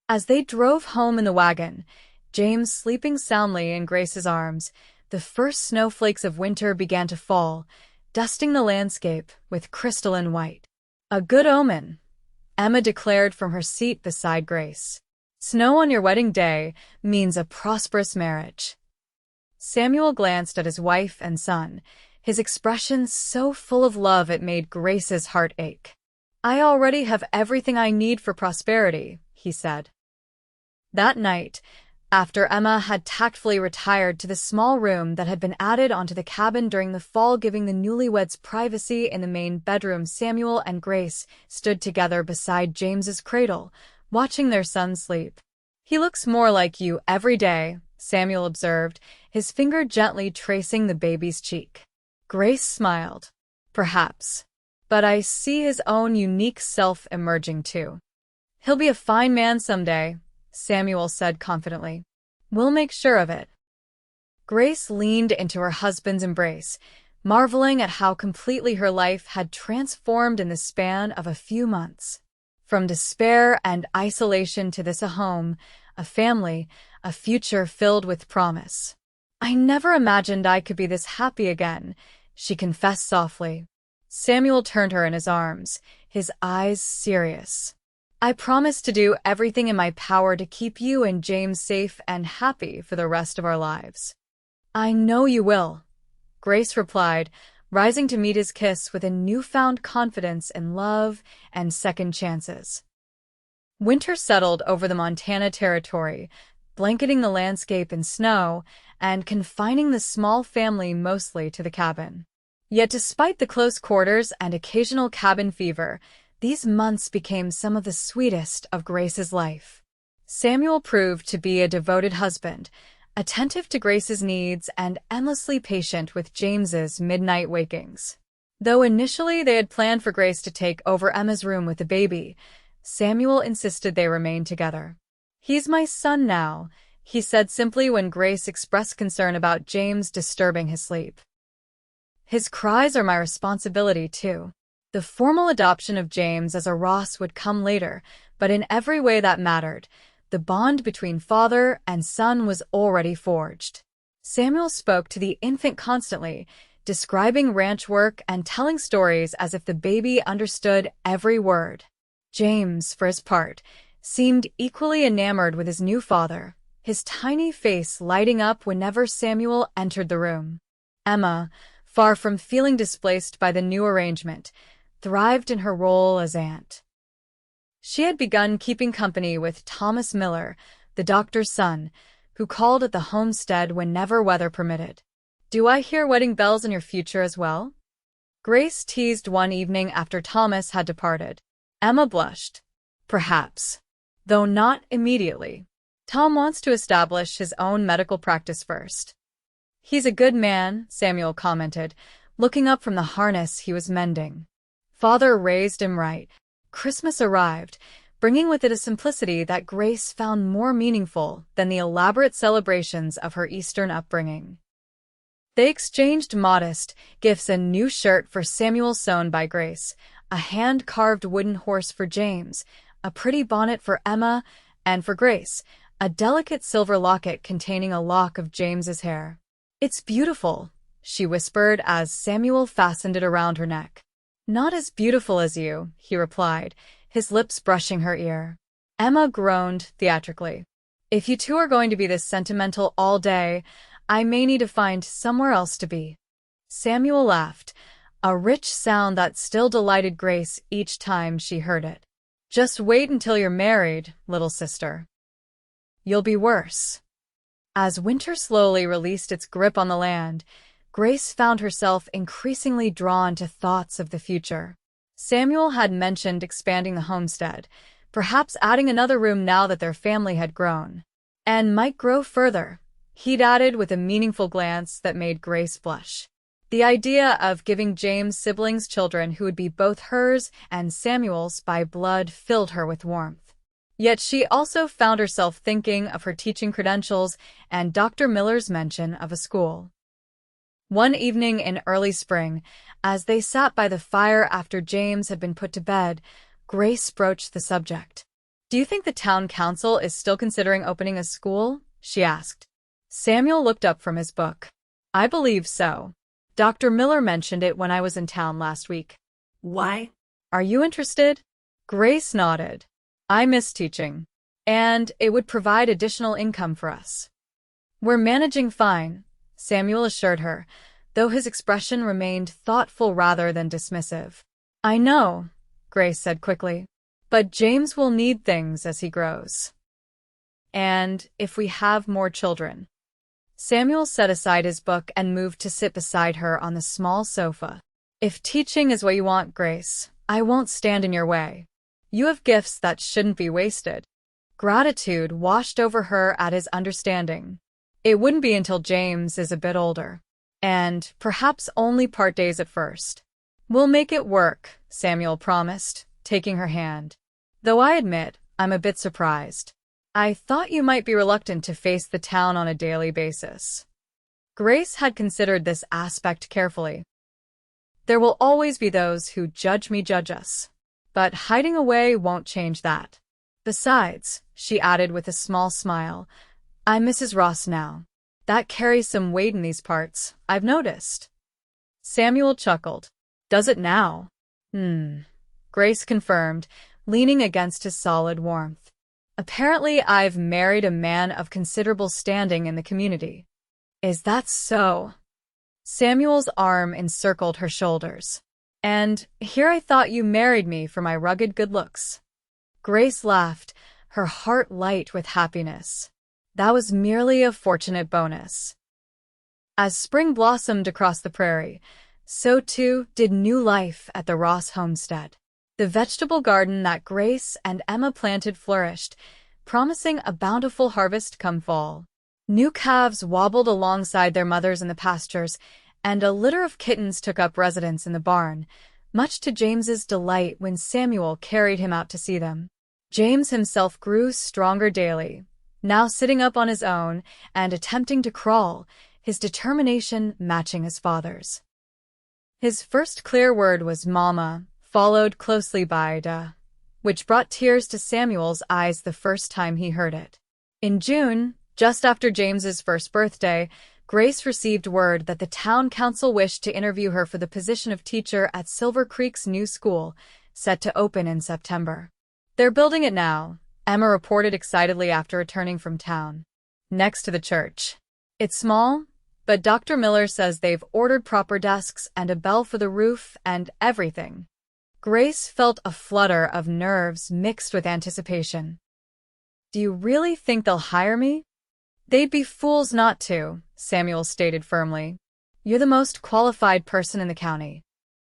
As they drove home in the wagon, James sleeping soundly in Grace's arms, the first snowflakes of winter began to fall, dusting the landscape with crystalline white. A good omen, Emma declared from her seat beside Grace. Snow on your wedding day means a prosperous marriage. Samuel glanced at his wife and son, his expression so full of love it made Grace's heart ache. "I already have everything I need for prosperity," he said. That night, after Emma had tactfully retired to the small room that had been added onto the cabin during the fall, giving the newlyweds privacy in the main bedroom, Samuel and Grace stood together beside James's cradle, watching their son sleep. "He looks more like you every day," Samuel observed, his finger gently tracing the baby's cheek. Grace smiled. "Perhaps. But I see his own unique self emerging too." "He'll be a fine man someday," Samuel said confidently. "We'll make sure of it." Grace leaned into her husband's embrace, marveling at how completely her life had transformed in the span of a few months. From despair and isolation to this, a home, a family, a future filled with promise. "I never imagined I could be this happy again," she confessed softly. Samuel turned her in his arms, his eyes serious. "I promise to do everything in my power to keep you and James safe and happy for the rest of our lives." "I know you will," Grace replied, rising to meet his kiss with a newfound confidence in love and second chances. Winter settled over the Montana territory, blanketing the landscape in snow and confining the small family mostly to the cabin. Yet despite the close quarters and occasional cabin fever, these months became some of the sweetest of Grace's life. Samuel proved to be a devoted husband, attentive to Grace's needs and endlessly patient with James's midnight wakings. Though initially they had planned for Grace to take over Emma's room with the baby, Samuel insisted they remain together. "He's my son now," he said simply when Grace expressed concern about James disturbing his sleep. "His cries are my responsibility too." The formal adoption of James as a Ross would come later, but in every way that mattered, the bond between father and son was already forged. Samuel spoke to the infant constantly, describing ranch work and telling stories as if the baby understood every word. James, for his part, seemed equally enamored with his new father, his tiny face lighting up whenever Samuel entered the room. Emma, far from feeling displaced by the new arrangement, thrived in her role as aunt. She had begun keeping company with Thomas Miller, the doctor's son, who called at the homestead whenever weather permitted. "Do I hear wedding bells in your future as well?" Grace teased one evening after Thomas had departed. Emma blushed. "Perhaps. Though not immediately. Tom wants to establish his own medical practice first." "He's a good man," Samuel commented, looking up from the harness he was mending. Father raised him right. Christmas arrived, bringing with it a simplicity that Grace found more meaningful than the elaborate celebrations of her Eastern upbringing. They exchanged modest gifts: a new shirt for Samuel sewn by Grace, a hand-carved wooden horse for James, a pretty bonnet for Emma, and for Grace, a delicate silver locket containing a lock of James's hair. "It's beautiful," she whispered as Samuel fastened it around her neck. "Not as beautiful as you," he replied, his lips brushing her ear. Emma groaned theatrically. "If you two are going to be this sentimental all day, I may need to find somewhere else to be." Samuel laughed, a rich sound that still delighted Grace each time she heard it. "Just wait until you're married, little sister. You'll be worse." As winter slowly released its grip on the land, Grace found herself increasingly drawn to thoughts of the future. Samuel had mentioned expanding the homestead, perhaps adding another room now that their family had grown, and might grow further, he'd added with a meaningful glance that made Grace blush. The idea of giving James siblings children who would be both hers and Samuel's by blood filled her with warmth. Yet she also found herself thinking of her teaching credentials and Dr. Miller's mention of a school. One evening in early spring, as they sat by the fire after James had been put to bed, Grace broached the subject. "Do you think the town council is still considering opening a school?" she asked. Samuel looked up from his book. "I believe so. Dr. Miller mentioned it when I was in town last week." Why? "Are you interested?" Grace nodded. "I miss teaching, and it would provide additional income for us." "We're managing fine," Samuel assured her, though his expression remained thoughtful rather than dismissive. "I know," Grace said quickly, "but James will need things as he grows. And if we have more children." Samuel set aside his book and moved to sit beside her on the small sofa. "If teaching is what you want, Grace, I won't stand in your way. You have gifts that shouldn't be wasted." Gratitude washed over her at his understanding. "It wouldn't be until James is a bit older. And perhaps only part days at first." "We'll make it work," Samuel promised, taking her hand. "Though I admit, I'm a bit surprised. I thought you might be reluctant to face the town on a daily basis." Grace had considered this aspect carefully. "There will always be those who judge us. But hiding away won't change that. Besides," she added with a small smile, "I'm Mrs. Ross now. That carries some weight in these parts, I've noticed." Samuel chuckled. "Does it now?" Grace confirmed, leaning against his solid warmth. "Apparently I've married a man of considerable standing in the community." "Is that so?" Samuel's arm encircled her shoulders. "And here I thought you married me for my rugged good looks." Grace laughed, her heart light with happiness. That was merely a fortunate bonus. As spring blossomed across the prairie, so too did new life at the Ross homestead. The vegetable garden that Grace and Emma planted flourished, promising a bountiful harvest come fall. New calves wobbled alongside their mothers in the pastures, and a litter of kittens took up residence in the barn, much to James's delight when Samuel carried him out to see them. James himself grew stronger daily, now sitting up on his own and attempting to crawl, his determination matching his father's. His first clear word was "Mama," followed closely by "Da," which brought tears to Samuel's eyes the first time he heard it. In June, just after James's first birthday, Grace received word that the town council wished to interview her for the position of teacher at Silver Creek's new school, set to open in September. "They're building it now," Emma reported excitedly after returning from town. "Next to the church. It's small, but Dr. Miller says they've ordered proper desks and a bell for the roof and everything." Grace felt a flutter of nerves mixed with anticipation. "Do you really think they'll hire me?" "They'd be fools not to," Samuel stated firmly. "You're the most qualified person in the county."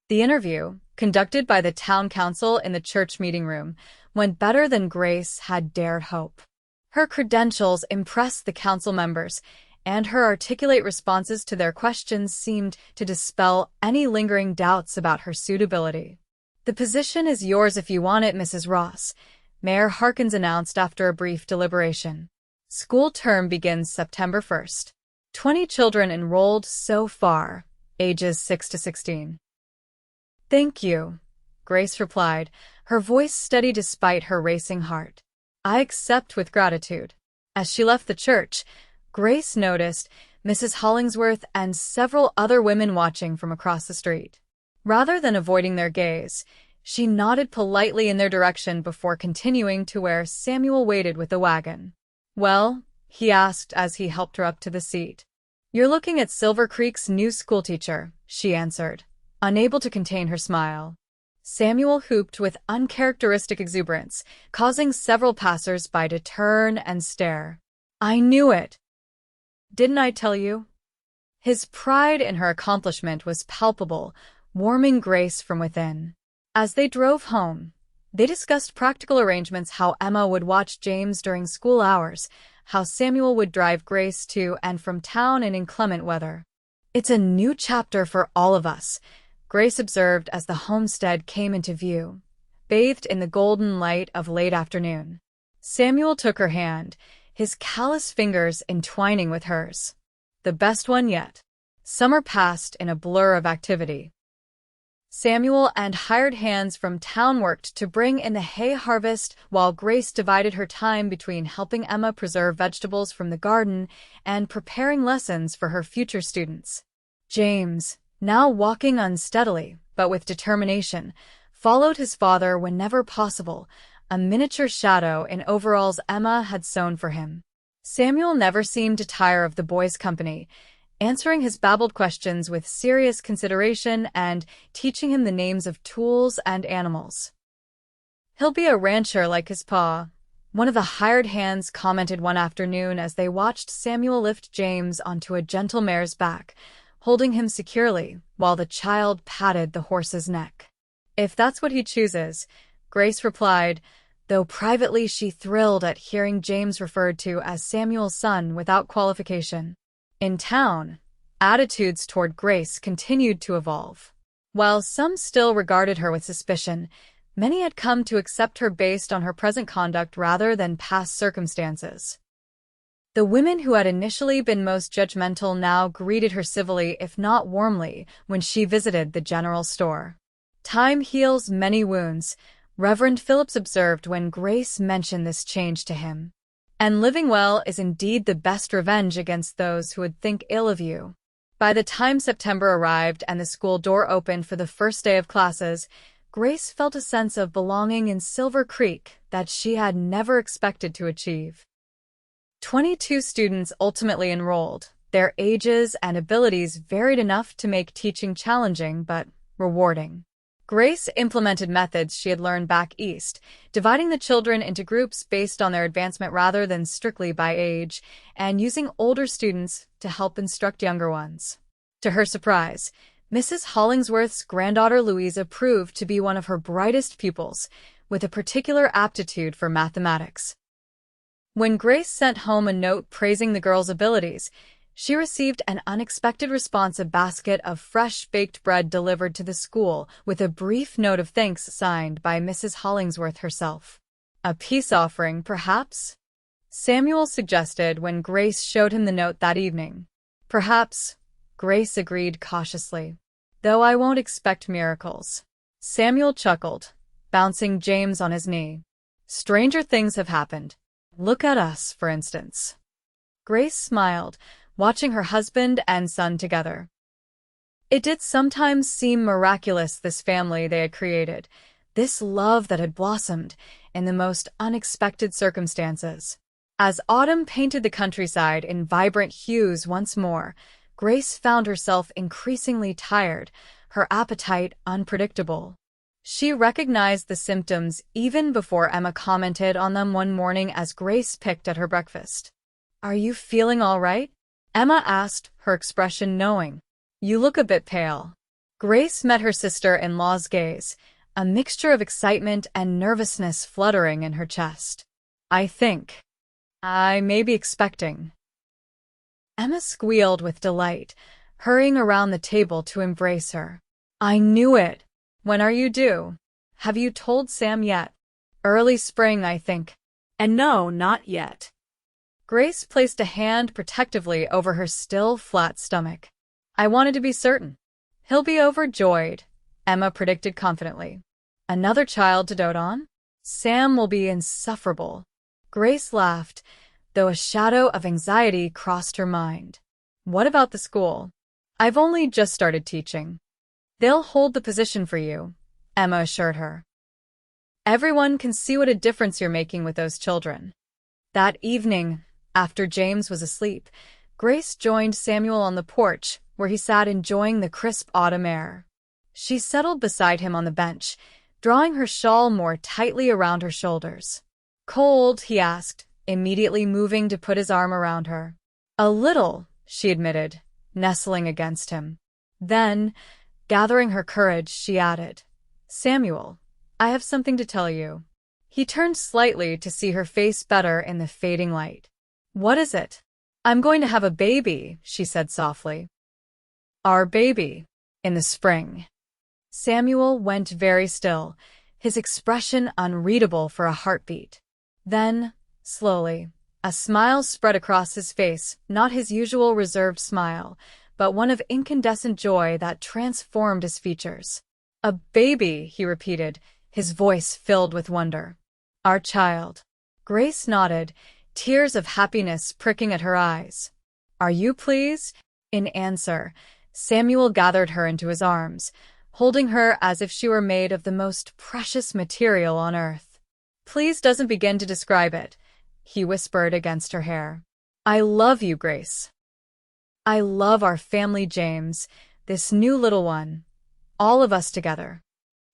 The interview, conducted by the town council in the church meeting room, went better than Grace had dared hope. Her credentials impressed the council members, and her articulate responses to their questions seemed to dispel any lingering doubts about her suitability. "The position is yours if you want it, Mrs. Ross," Mayor Harkins announced after a brief deliberation. "School term begins September 1st. 20 children enrolled so far, ages 6 to 16. "Thank you," Grace replied, her voice steady despite her racing heart. "I accept with gratitude." As she left the church, Grace noticed Mrs. Hollingsworth and several other women watching from across the street. Rather than avoiding their gaze, she nodded politely in their direction before continuing to where Samuel waited with the wagon. "Well?" he asked as he helped her up to the seat. "You're looking at Silver Creek's new schoolteacher," she answered, unable to contain her smile. Samuel whooped with uncharacteristic exuberance, causing several passers-by to turn and stare. "I knew it! Didn't I tell you?" His pride in her accomplishment was palpable, warming Grace from within. As they drove home, they discussed practical arrangements: how Emma would watch James during school hours, how Samuel would drive Grace to and from town in inclement weather. "It's a new chapter for all of us," Grace observed as the homestead came into view, bathed in the golden light of late afternoon. Samuel took her hand, his callous fingers entwining with hers. "The best one yet." Summer passed in a blur of activity. Samuel and hired hands from town worked to bring in the hay harvest, while Grace divided her time between helping Emma preserve vegetables from the garden and preparing lessons for her future students. James, now walking unsteadily, but with determination, followed his father whenever possible, a miniature shadow in overalls Emma had sewn for him. Samuel never seemed to tire of the boy's company, answering his babbled questions with serious consideration and teaching him the names of tools and animals. "He'll be a rancher like his pa," one of the hired hands commented one afternoon as they watched Samuel lift James onto a gentle mare's back, holding him securely while the child patted the horse's neck. "If that's what he chooses," Grace replied, though privately she thrilled at hearing James referred to as Samuel's son without qualification. In town, attitudes toward Grace continued to evolve. While some still regarded her with suspicion, many had come to accept her based on her present conduct rather than past circumstances. The women who had initially been most judgmental now greeted her civilly, if not warmly, when she visited the general store. "Time heals many wounds," Reverend Phillips observed when Grace mentioned this change to him. "And living well is indeed the best revenge against those who would think ill of you." By the time September arrived and the school door opened for the first day of classes, Grace felt a sense of belonging in Silver Creek that she had never expected to achieve. 22 students ultimately enrolled. Their ages and abilities varied enough to make teaching challenging but rewarding. Grace implemented methods she had learned back east, dividing the children into groups based on their advancement rather than strictly by age, and using older students to help instruct younger ones. To her surprise, Mrs. Hollingsworth's granddaughter Louisa proved to be one of her brightest pupils, with a particular aptitude for mathematics. When Grace sent home a note praising the girl's abilities, she received an unexpected response: a basket of fresh baked bread delivered to the school, with a brief note of thanks signed by Mrs. Hollingsworth herself. "A peace offering, perhaps?" Samuel suggested when Grace showed him the note that evening. "Perhaps," Grace agreed cautiously, "though I won't expect miracles." Samuel chuckled, bouncing James on his knee. "Stranger things have happened. Look at us, for instance." Grace smiled, watching her husband and son together. It did sometimes seem miraculous, this family they had created, this love that had blossomed in the most unexpected circumstances. As autumn painted the countryside in vibrant hues once more, Grace found herself increasingly tired, her appetite unpredictable. She recognized the symptoms even before Emma commented on them one morning as Grace picked at her breakfast. "Are you feeling all right?" Emma asked, her expression knowing. "You look a bit pale." Grace met her sister-in-law's gaze, a mixture of excitement and nervousness fluttering in her chest. "I think I may be expecting." Emma squealed with delight, hurrying around the table to embrace her. "I knew it! When are you due? Have you told Sam yet?" "Early spring, I think." And no, not yet. Grace placed a hand protectively over her still flat stomach. "I wanted to be certain." "He'll be overjoyed," Emma predicted confidently. "Another child to dote on? Sam will be insufferable." Grace laughed, though a shadow of anxiety crossed her mind. "What about the school?" "I've only just started teaching." "They'll hold the position for you," Emma assured her. "Everyone can see what a difference you're making with those children." That evening, after James was asleep, Grace joined Samuel on the porch, where he sat enjoying the crisp autumn air. She settled beside him on the bench, drawing her shawl more tightly around her shoulders. "Cold?" he asked, immediately moving to put his arm around her. "A little," she admitted, nestling against him. Then, gathering her courage, she added, "Samuel, I have something to tell you." He turned slightly to see her face better in the fading light. "What is it?" "I'm going to have a baby," she said softly. "Our baby. In the spring." Samuel went very still, his expression unreadable for a heartbeat. Then, slowly, a smile spread across his face, not his usual reserved smile, but one of incandescent joy that transformed his features. "A baby," he repeated, his voice filled with wonder. "Our child." Grace nodded, tears of happiness pricking at her eyes. "Are you pleased?" In answer, Samuel gathered her into his arms, holding her as if she were made of the most precious material on earth. "Please doesn't begin to describe it," he whispered against her hair. "I love you, Grace." I love our family, James, this new little one. All of us together.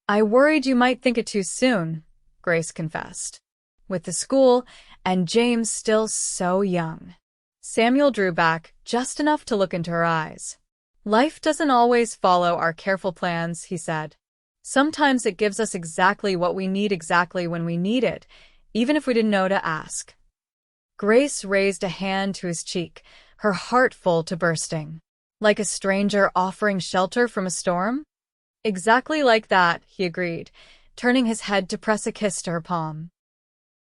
I worried you might think it too soon, Grace confessed. With the school, and James still so young. Samuel drew back just enough to look into her eyes. Life doesn't always follow our careful plans, he said. Sometimes it gives us exactly what we need exactly when we need it, even if we didn't know to ask. Grace raised a hand to his cheek, her heart full to bursting. Like a stranger offering shelter from a storm? Exactly like that, he agreed, turning his head to press a kiss to her palm.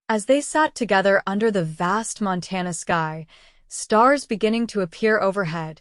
As they sat together under the vast Montana sky, stars beginning to appear overhead,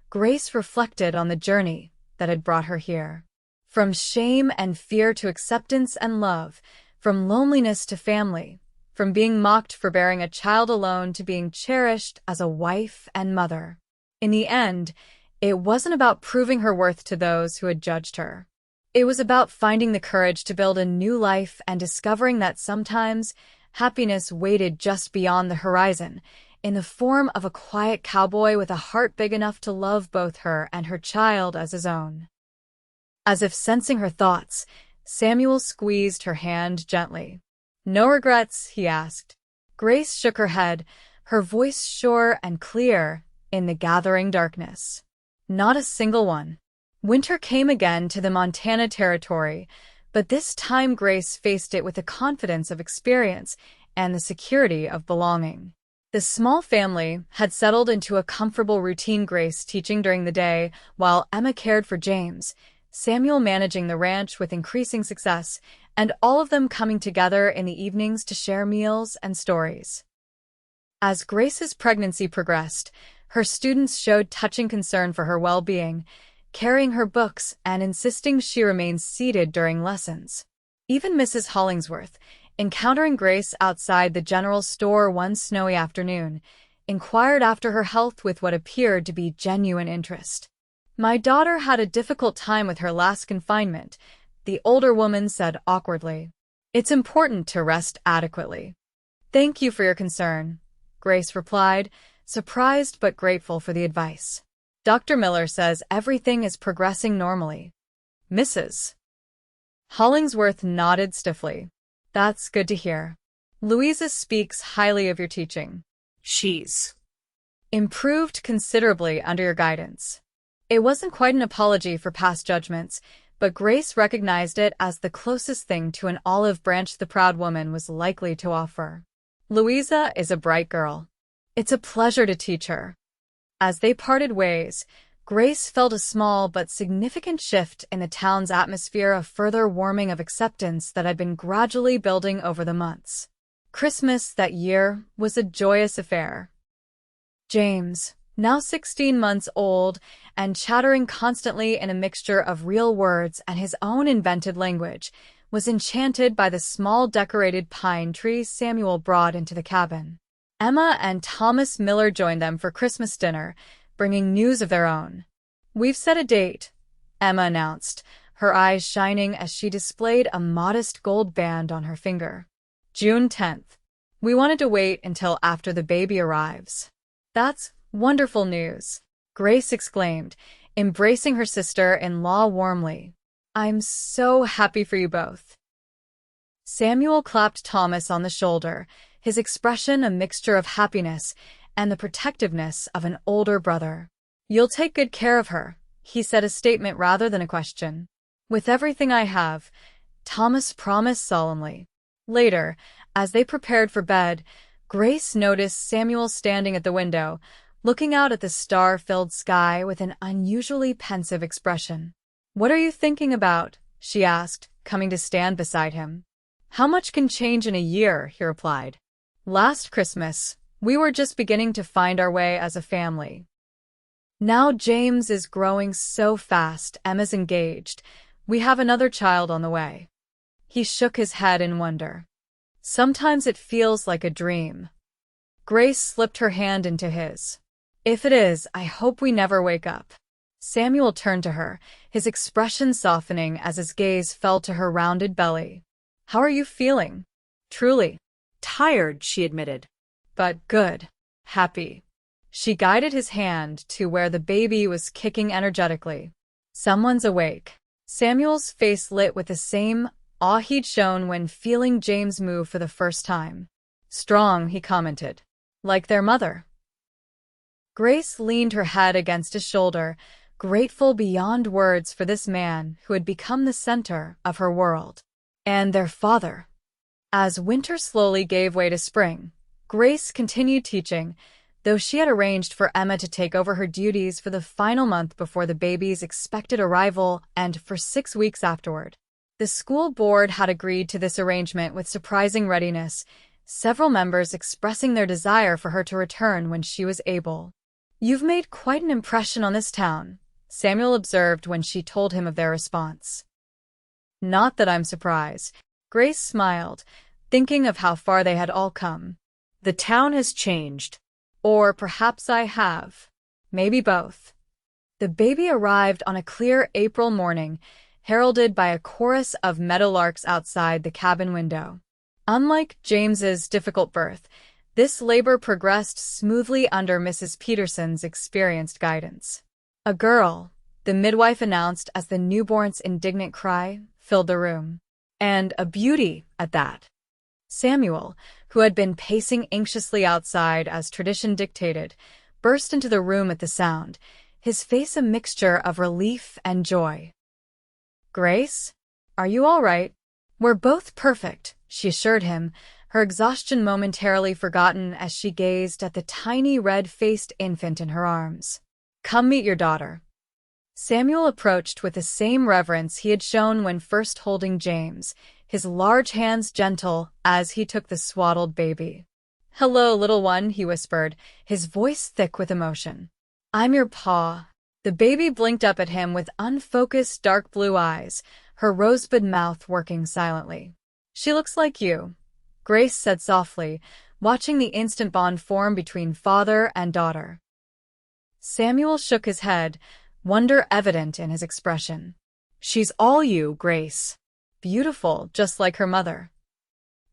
Grace reflected on the journey that had brought her here. From shame and fear to acceptance and love, from loneliness to family, from being mocked for bearing a child alone to being cherished as a wife and mother. In the end, it wasn't about proving her worth to those who had judged her. It was about finding the courage to build a new life and discovering that sometimes happiness waited just beyond the horizon, in the form of a quiet cowboy with a heart big enough to love both her and her child as his own. As if sensing her thoughts, Samuel squeezed her hand gently. No regrets, he asked. Grace shook her head, her voice sure and clear in the gathering darkness. Not a single one. Winter came again to the Montana territory, but this time Grace faced it with the confidence of experience and the security of belonging. The small family had settled into a comfortable routine, Grace teaching during the day, while Emma cared for James, Samuel managing the ranch with increasing success, and all of them coming together in the evenings to share meals and stories. As Grace's pregnancy progressed, her students showed touching concern for her well-being, carrying her books and insisting she remain seated during lessons. Even Mrs. Hollingsworth, encountering Grace outside the general store one snowy afternoon, inquired after her health with what appeared to be genuine interest. My daughter had a difficult time with her last confinement, the older woman said awkwardly. It's important to rest adequately. Thank you for your concern, Grace replied, surprised but grateful for the advice. Dr. Miller says everything is progressing normally. Mrs. Hollingsworth nodded stiffly. That's good to hear. Louisa speaks highly of your teaching. She's Improved considerably under your guidance. It wasn't quite an apology for past judgments, but Grace recognized it as the closest thing to an olive branch the proud woman was likely to offer. Louisa is a bright girl. It's a pleasure to teach her. As they parted ways, Grace felt a small but significant shift in the town's atmosphere, a further warming of acceptance that had been gradually building over the months. Christmas that year was a joyous affair. James, now 16 months old and chattering constantly in a mixture of real words and his own invented language, was enchanted by the small decorated pine tree Samuel brought into the cabin. Emma and Thomas Miller joined them for Christmas dinner, bringing news of their own. We've set a date, Emma announced, her eyes shining as she displayed a modest gold band on her finger. June 10th. We wanted to wait until after the baby arrives. That's wonderful news, Grace exclaimed, embracing her sister-in-law warmly. I'm so happy for you both. Samuel clapped Thomas on the shoulder, his expression a mixture of happiness and the protectiveness of an older brother. You'll take good care of her, he said, a statement rather than a question. With everything I have, Thomas promised solemnly. Later, as they prepared for bed, Grace noticed Samuel standing at the window, looking out at the star-filled sky with an unusually pensive expression. What are you thinking about? She asked, coming to stand beside him. How much can change in a year? He replied. Last Christmas, we were just beginning to find our way as a family. Now James is growing so fast, Emma's engaged. We have another child on the way. He shook his head in wonder. Sometimes it feels like a dream. Grace slipped her hand into his. If it is, I hope we never wake up. Samuel turned to her, his expression softening as his gaze fell to her rounded belly. How are you feeling? Truly. tired, she admitted. But good. Happy. She guided his hand to where the baby was kicking energetically. Someone's awake. Samuel's face lit with the same awe he'd shown when feeling James move for the first time. Strong, he commented. Like their mother. Grace leaned her head against his shoulder, grateful beyond words for this man who had become the center of her world. And their father. As winter slowly gave way to spring, Grace continued teaching, though she had arranged for Emma to take over her duties for the final month before the baby's expected arrival and for 6 weeks afterward. The school board had agreed to this arrangement with surprising readiness, several members expressing their desire for her to return when she was able. "You've made quite an impression on this town," Samuel observed when she told him of their response. "Not that I'm surprised." Grace smiled, thinking of how far they had all come. The town has changed. Or perhaps I have. Maybe both. The baby arrived on a clear April morning, heralded by a chorus of meadowlarks outside the cabin window. Unlike James's difficult birth, this labor progressed smoothly under Mrs. Peterson's experienced guidance. "A girl," the midwife announced as the newborn's indignant cry filled the room. "And a beauty at that." Samuel, who had been pacing anxiously outside as tradition dictated, burst into the room at the sound, his face a mixture of relief and joy. "Grace? Are you all right?" "We're both perfect," she assured him, her exhaustion momentarily forgotten as she gazed at the tiny red-faced infant in her arms. "Come meet your daughter." Samuel approached with the same reverence he had shown when first holding James, his large hands gentle as he took the swaddled baby. "Hello, little one," he whispered, his voice thick with emotion. "I'm your paw." The baby blinked up at him with unfocused dark blue eyes, her rosebud mouth working silently. "She looks like you," Grace said softly, watching the instant bond form between father and daughter. Samuel shook his head, wonder evident in his expression. "She's all you, Grace." "Beautiful, just like her mother."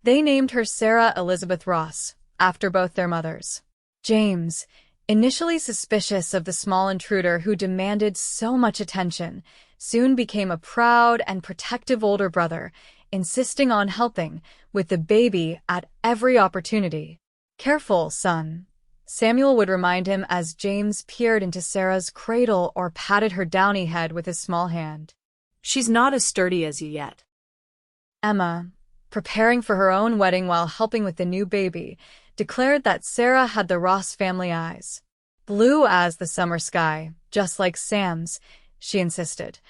They named her Sarah Elizabeth Ross, after both their mothers. James, initially suspicious of the small intruder who demanded so much attention, soon became a proud and protective older brother, insisting on helping with the baby at every opportunity. "Careful, son," Samuel would remind him as James peered into Sarah's cradle or patted her downy head with his small hand. "She's not as sturdy as you yet." Emma, preparing for her own wedding while helping with the new baby, declared that Sarah had the Ross family eyes. "Blue as the summer sky, just like Sam's," she insisted,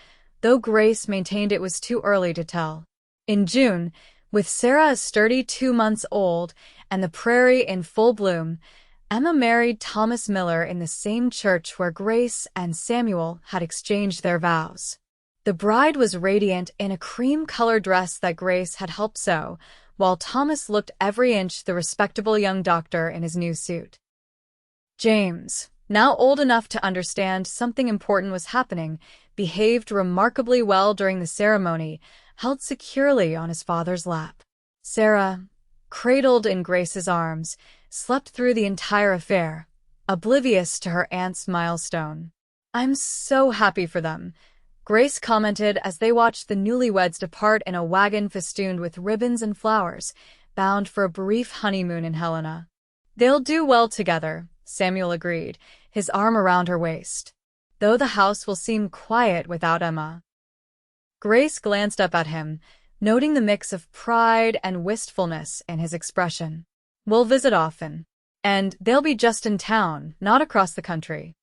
though Grace maintained it was too early to tell. In June, with Sarah a sturdy 2 months old and the prairie in full bloom, Emma married Thomas Miller in the same church where Grace and Samuel had exchanged their vows. The bride was radiant in a cream-colored dress that Grace had helped sew, while Thomas looked every inch the respectable young doctor in his new suit. James, now old enough to understand something important was happening, behaved remarkably well during the ceremony, held securely on his father's lap. Sarah, cradled in Grace's arms, slept through the entire affair, oblivious to her aunt's milestone. "I'm so happy for them," Grace commented as they watched the newlyweds depart in a wagon festooned with ribbons and flowers, bound for a brief honeymoon in Helena. "They'll do well together," Samuel agreed, his arm around her waist. "Though the house will seem quiet without Emma." Grace glanced up at him, noting the mix of pride and wistfulness in his expression. "We'll visit often. And they'll be just in town, not across the country."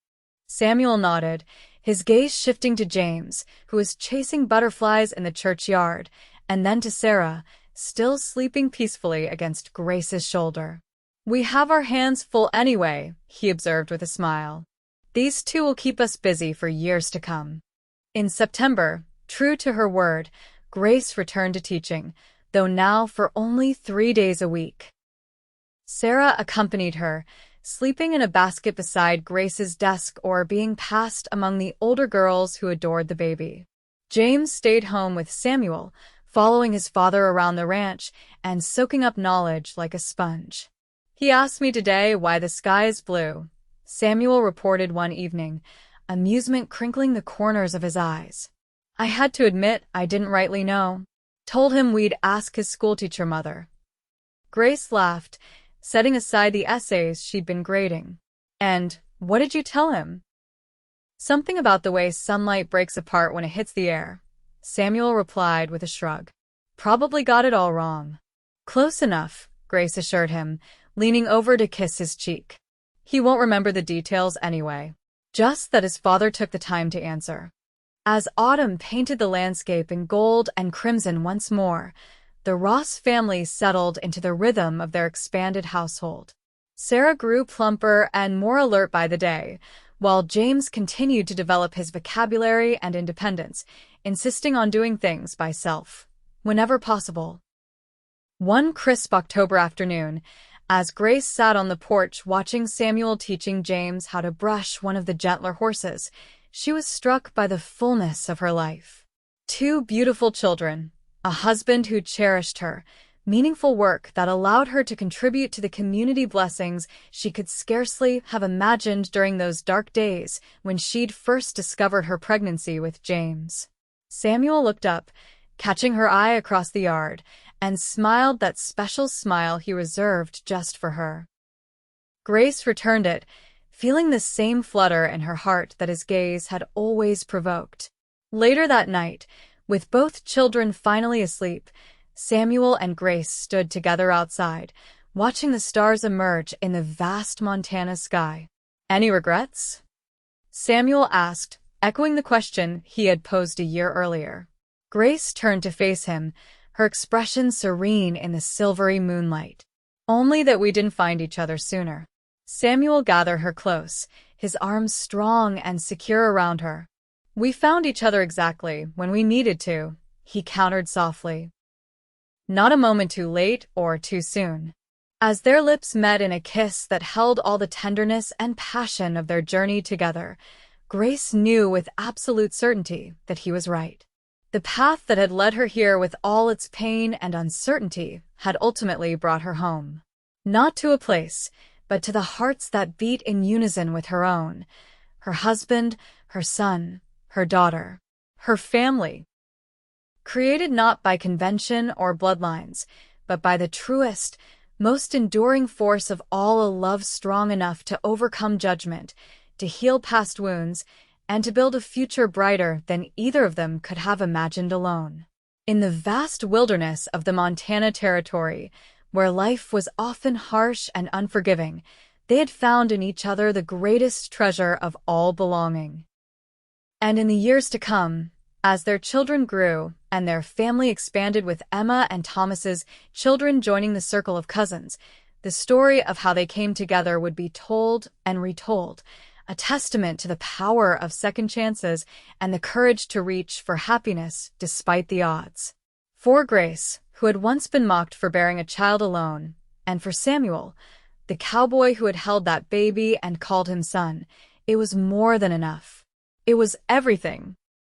Samuel nodded, his gaze shifting to James, who was chasing butterflies in the churchyard, and then to Sarah, still sleeping peacefully against Grace's shoulder. "We have our hands full anyway," he observed with a smile. "These two will keep us busy for years to come." In September, true to her word, Grace returned to teaching, though now for only 3 days a week. Sarah accompanied her, sleeping in a basket beside Grace's desk or being passed among the older girls who adored the baby. James stayed home with Samuel, following his father around the ranch and soaking up knowledge like a sponge. "He asked me today why the sky is blue," Samuel reported one evening, amusement crinkling the corners of his eyes. "I had to admit I didn't rightly know. Told him we'd ask his schoolteacher mother." Grace laughed, setting aside the essays she'd been grading. "And what did you tell him?" "Something about the way sunlight breaks apart when it hits the air," Samuel replied with a shrug. "Probably got it all wrong." "Close enough," Grace assured him, leaning over to kiss his cheek. "He won't remember the details anyway." Just that his father took the time to answer. As autumn painted the landscape in gold and crimson once more, the Ross family settled into the rhythm of their expanded household. Sarah grew plumper and more alert by the day, while James continued to develop his vocabulary and independence, insisting on doing things by self, whenever possible. One crisp October afternoon, as Grace sat on the porch watching Samuel teaching James how to brush one of the gentler horses, she was struck by the fullness of her life. 2 beautiful children, a husband who cherished her, meaningful work that allowed her to contribute to the community, blessings she could scarcely have imagined during those dark days when she'd first discovered her pregnancy with James. Samuel looked up, catching her eye across the yard, and smiled that special smile he reserved just for her. Grace returned it, feeling the same flutter in her heart that his gaze had always provoked. Later that night, with both children finally asleep, Samuel and Grace stood together outside, watching the stars emerge in the vast Montana sky. "Any regrets?" Samuel asked, echoing the question he had posed a year earlier. Grace turned to face him, her expression serene in the silvery moonlight. "Only that we didn't find each other sooner." Samuel gathered her close, his arms strong and secure around her. "We found each other exactly when we needed to," he countered softly. "Not a moment too late or too soon." As their lips met in a kiss that held all the tenderness and passion of their journey together, Grace knew with absolute certainty that he was right. The path that had led her here with all its pain and uncertainty had ultimately brought her home. Not to a place, but to the hearts that beat in unison with her own. Her husband, her son, her daughter, her family. Created not by convention or bloodlines, but by the truest, most enduring force of all, a love strong enough to overcome judgment, to heal past wounds, and to build a future brighter than either of them could have imagined alone. In the vast wilderness of the Montana Territory, where life was often harsh and unforgiving, they had found in each other the greatest treasure of all, belonging. And in the years to come, as their children grew and their family expanded with Emma and Thomas's children joining the circle of cousins, the story of how they came together would be told and retold, a testament to the power of second chances and the courage to reach for happiness despite the odds. For Grace, who had once been mocked for bearing a child alone, and for Samuel, the cowboy who had held that baby and called him son, it was more than enough. It was everything.